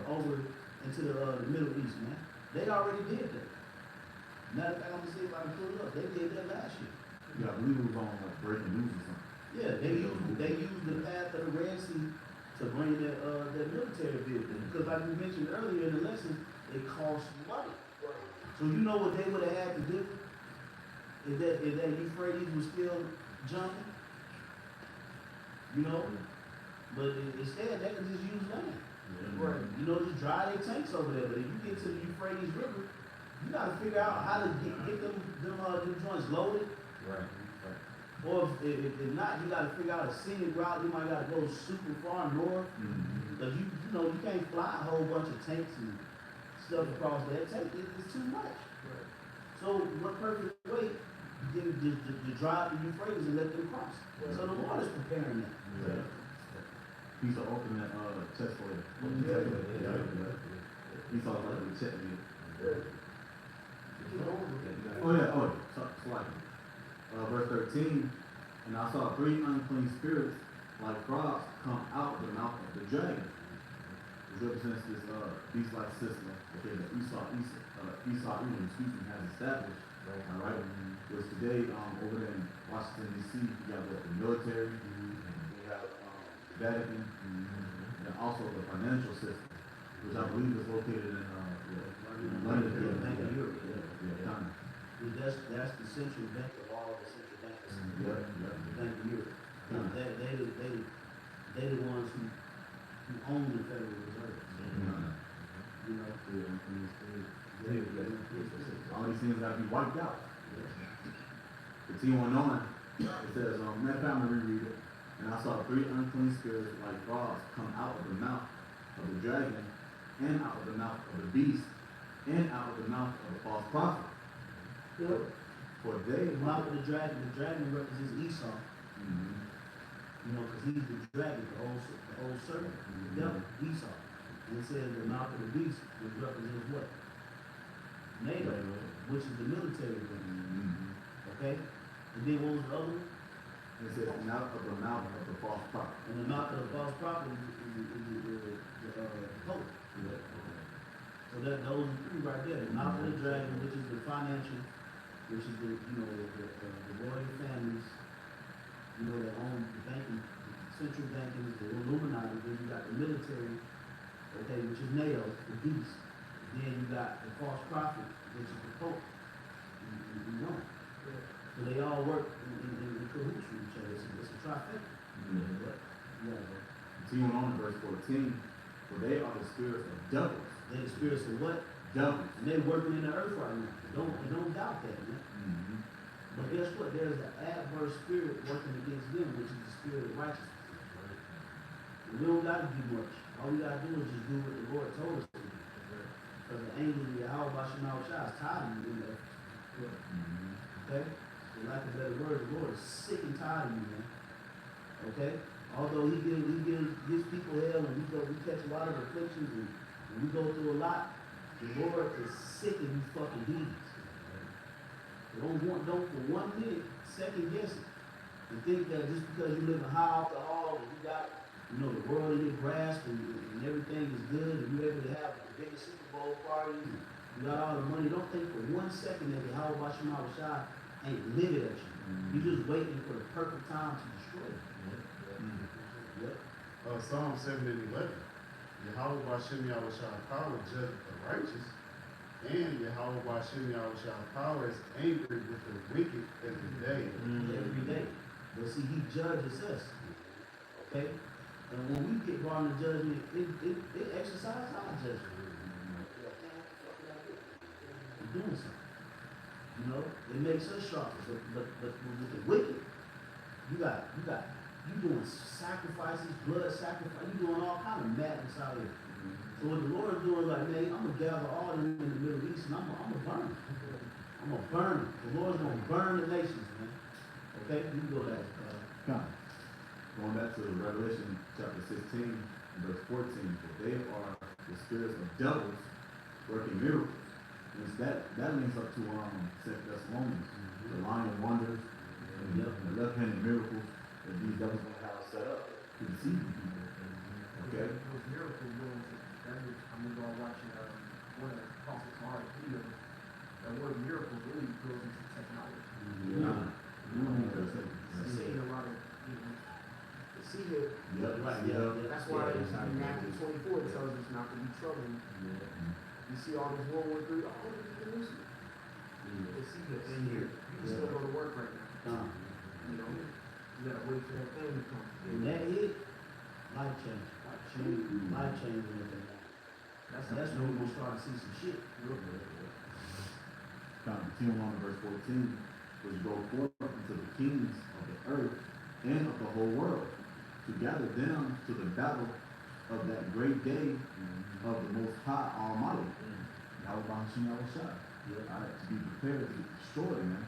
over into the Middle East, man. They already did that. Matter of fact, I'm gonna see if I can pull it up. They did that last year. Yeah, I believe it was on like breaking news or something. Yeah, they used the path of the Red Sea to bring their military vehicles. Because like we mentioned earlier in the lesson, it costs money. So you know what they would have had to do if that Euphrates was still jumping? You know? But instead they could just use land. Right. You know, just drive their tanks over there. But if you get to the Euphrates River, you gotta figure out how to get them joints loaded. Right. Or if not, you gotta figure out a scenic route. You might gotta go super far north. Because you know, you can't fly a whole bunch of tanks and stuff across there. It's too much. Right. So what perfect way to drive the Euphrates and let them cross? So the Lord is preparing that. Yeah. He's an ultimate chess player. Yeah. He's all like the check me. Keep going. Oh yeah, slightly. Verse 13, and I saw 3 unclean spirits like frogs come out of the mouth of the dragon. Which represents this beast-like system, okay, that Esau Edom, has established. Alright? Which today, over there in Washington DC, you got the military, you have the Vatican, and also the financial system, which I believe is located in London. China. That's the central bank of all the central banks. Bank of Europe. They the ones who own the Federal Reserve. You know, all these things gotta be wiped out. Continuing on, it says, matter of fact, I'm gonna reread it. And I saw 3 unclean spirits like frogs come out of the mouth of the dragon, and out of the mouth of the beast, and out of the mouth of the false prophet. For they the mouth of the dragon represents Esau. You know, because he's the dragon, the old serpent, the devil, Esau. And it says the mouth of the beast, which represents what? NATO, which is the military thing. Okay? And then what was the other one? It says, and out of the mouth of the false prophet. And the mouth of the false prophet is the Pope. So that those are 3 right there. The mouth of the dragon, which is the financial, which is the royal families, you know, that own the banking, the central banking, the Illuminati. Then you got the military, okay, which is NATO, the beast. Then you got the false prophet, which is the Pope. You know. So they all work in cahoots with each other. It's a trifecta. Continuing on in verse 14, for they are the spirits of devils. They the spirits of what? Devils. And they're working in the earth right now. Don't doubt that, man. But guess what? There's an adverse spirit working against them, which is the spirit of righteousness. And we don't gotta do much. All we gotta do is just do what the Lord told us to do. Because the angel of Yahweh Shai is tired of you in there. Okay? So like a better word, the Lord is sick and tired of you, man. Okay? Although he gives people hell and we catch a lot of afflictions and we go through a lot, the Lord is sick of you fucking demons. Don't for 1 minute second guess it and think that just because you live in high off the hall and you got, you know, the world in your grasp and everything is good and you're able to have the biggest Super Bowl parties and you got all the money, don't think for 1 second that the Yahweh Shai ain't livid at you. You're just waiting for the perfect time to destroy you. Yep. Psalm 7:11. Yahweh Bashem Yahushua power judge the righteous, and Yahweh Bashem Yahushua power is angry with the wicked every day. Every day. But see, he judges us. Okay? And when we get brought into judgment, it exercises our judgment. We're doing something. You know, it makes us sharper. But with the wicked, you doing sacrifices, blood sacrifice, you doing all kind of madness out here. So what the Lord is doing, like, man, I'm gonna gather all of them in the Middle East and I'm gonna burn them. I'm gonna burn them. The Lord's gonna burn the nations, man. Okay, you go back, Come. Going back to Revelation chapter 16, verse 14, for they are the spirits of devils working miracles. Which that links up to 2 Thessalonians, the lying wonders, and the left-handed miracles that these devils gonna have set up to deceive people. Okay? Those miracles go into, that was, I remember I watching, one of the Apostle Mark video, that word miracle really goes into technology. Yeah. I've seen a lot of, see it, that's why in Matthew 24 it tells us not to be troubled. You see all this World War III, oh, look at the news. They see it in here. You can still go to work right now. You know, you gotta wait for that thing to come. and that it, life changing, life changing everything. That's when we're gonna start to see some shit. Continue on to verse 14, which go forth unto the kings of the earth and of the whole world, to gather them to the battle of that great day of the Most High Almighty. Alright, to be prepared to destroy, man.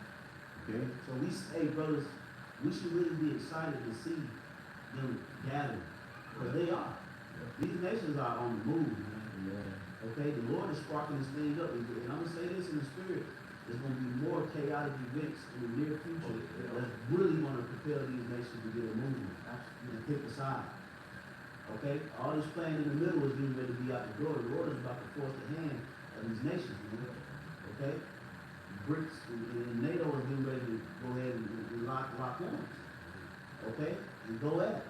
Okay? So hey brothers, we should really be excited to see them gather, because they are. These nations are on the move, man. Okay, the Lord is sparking this thing up, and I'm gonna say this in the spirit. There's gonna be more chaotic events in the near future that's really gonna propel these nations to get a movement and pick a side. Okay, all this playing in the middle is getting ready to be out the door. The Lord is about to force the hand of these nations, man. Okay, BRICS and NATO is getting ready to go ahead and lock horns. Okay, and go at it.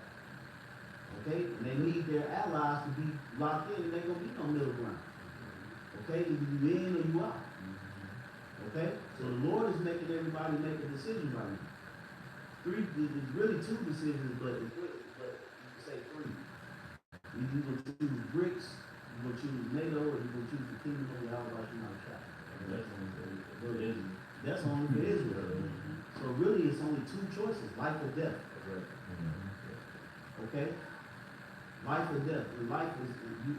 Okay, and they need their allies to be locked in, and they gonna be no middle ground. Okay, either you in or you out. Okay, so the Lord is making everybody make a decision right now. It's really 2 decisions, but you can say 3. You're gonna choose BRICS, you're gonna choose NATO, or you're gonna choose the kingdom of Yahweh Shemai Shai. That's only for Israel. So really, it's only 2 choices: life or death. Okay, life or death. And life is,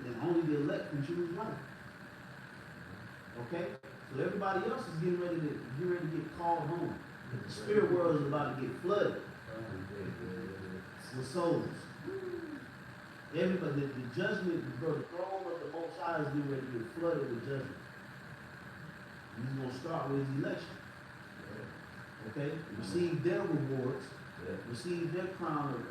and only the elect can choose life. Okay, so everybody else is getting ready to get called home. The spirit world is about to get flooded with souls. Everybody, the judgment, bro, the throne of the Most High is getting ready to get flooded with judgment. He's going to start with his election. Okay? Receive their rewards, receive their crown of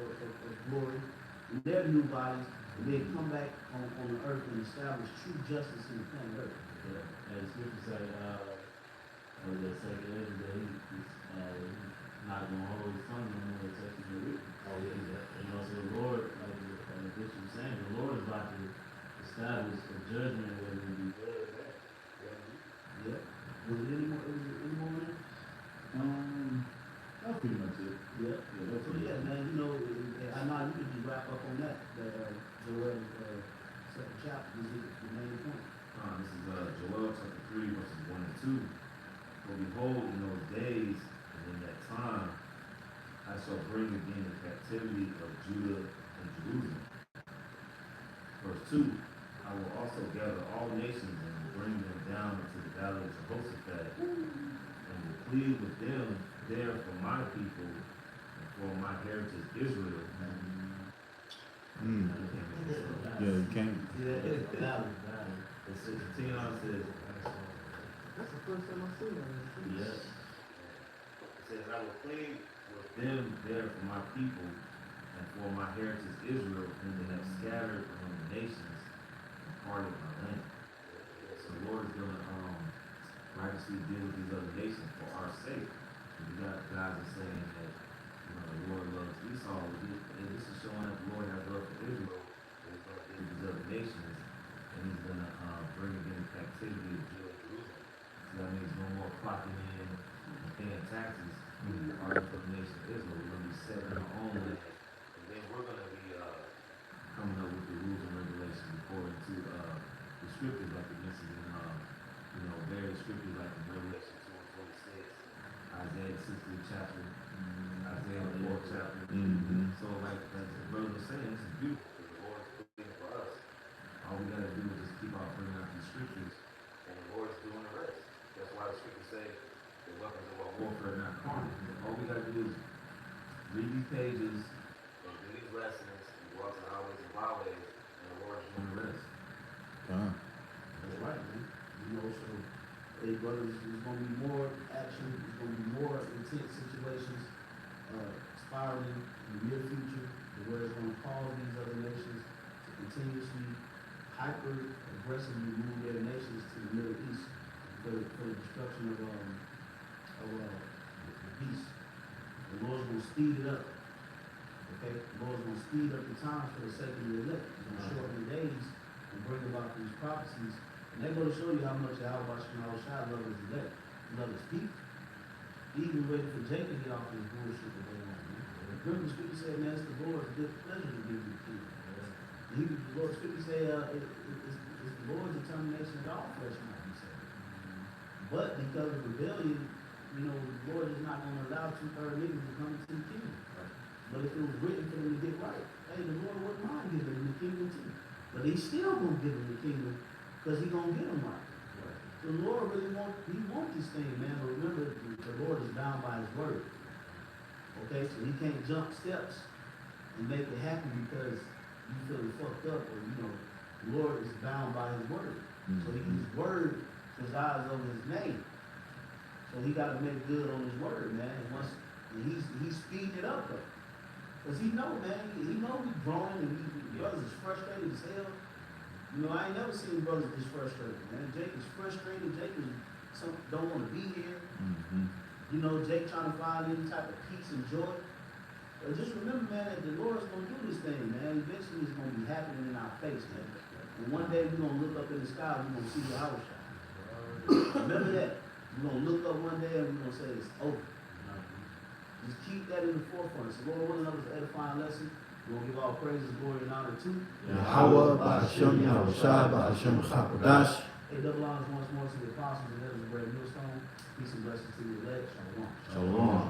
glory, and their new bodies, and then come back on the earth and establish true justice in the planet earth. And scripture say, as they say, he's not going to hold his son no more, it's actually you know, so the Lord, like Bishop was saying, the Lord is about to establish a judgment whether it be good or bad. Yeah. Was it any more in there? That's pretty much it. Yeah. So yeah, man, you know, I know you could just wrap up on that. Joel, second chapter, this is the main point. This is Joel chapter 3, verses 1 and 2. For behold, in those days and in that time, I shall bring again the captivity of Judah and Jerusalem. Verse 2, I will also gather all nations and will bring them down into the valley of Jehoshaphat, and will plead with them there for my people and for my heritage Israel. Yeah, you can't. It's 16 on says, That's the first time I've seen that. yes. It says, I will plead with them there for my people and for my heritage Israel, whom they have scattered among the nations and parted my land. So the Lord is going to righteously deal with these other nations for our sake. And you got guys that saying that, you know, the Lord loves Esau. And this is showing that the Lord has love for Israel. And he's going to deal with these other nations. And he's going to bring again the captivity of Judah and Jerusalem. So that means no more clocking in and paying taxes. Our for the nation of Israel. We're going to be set in our own land. And then we're going to be coming up with the rules and regulations according to the scriptures, like it mentions in various scriptures like in Revelation 2 and 26, Isaiah 60th chapter, Isaiah 4th chapter. So like the brother was saying, this is beautiful because the Lord is pleading for us. All we gotta do is just keep on bringing out these scriptures, and the Lord is doing the rest. That's why the scriptures say the weapons of our warfare are not carnal, all we gotta do is read these pages, and do these lessons, and walk the highways and byways, and the Lord is doing the rest. That's right, man. You know, so, hey, brothers, there's gonna be more action, there's gonna be more intense situations, spiraling in the near future, where it's gonna cause these other nations to continuously hyper-aggressively move their nations to the Middle East for the destruction of the beast. The Lord's gonna speed it up. Okay? The Lord's gonna speed up the times for the sake of the elect. He's gonna shorten the days and bring about these prophecies. And they're gonna show you how much Yahweh Shai loves his elect. He loves his people. He even waited for Jacob to get off his bullshit that they want, man. Remember, the scripture said, man, it's the Lord's good pleasure to give you the kingdom. The Lord's scripture said, it's the Lord's determination that all flesh might be saved. But because of rebellion, you know, the Lord is not going to allow 2/3 niggas to come into the kingdom. But if it was written for them to get right, hey, the Lord wouldn't mind giving them the kingdom too. But he's still going to give them the kingdom because he's going to get them right. The Lord really wants this thing, man. But remember, the Lord is bound by his word. Okay, so he can't jump steps and make it happen because you feeling fucked up, or you know, the Lord is bound by his word. So his word presides over his name. So he got to make good on his word, man. And he's speeding it up though, cause he know, man. He know we growing, and brothers is frustrated as hell. You know, I ain't never seen brothers this frustrated, man. Jake is frustrated. Jake don't want to be here. You know, Jake trying to find any type of peace and joy. But just remember, man, that the Lord's going to do this thing, man. Eventually it's going to be happening in our face, man. And one day we're going to look up in the sky and we're going to see the hour shine. Remember that. We're going to look up one day and we're going to say it's over. Just keep that in the forefront. So Lord, one of us edifying lesson. We're going to give all praises, glory, and honor to Yahweh, Ba'ashem, Yahweh Shai, Ba'ashem, Chakodash. Hey, double honors once more to the apostles and elders of Great Millstone. Peace and blessings to the elect. Shalom. Shalom.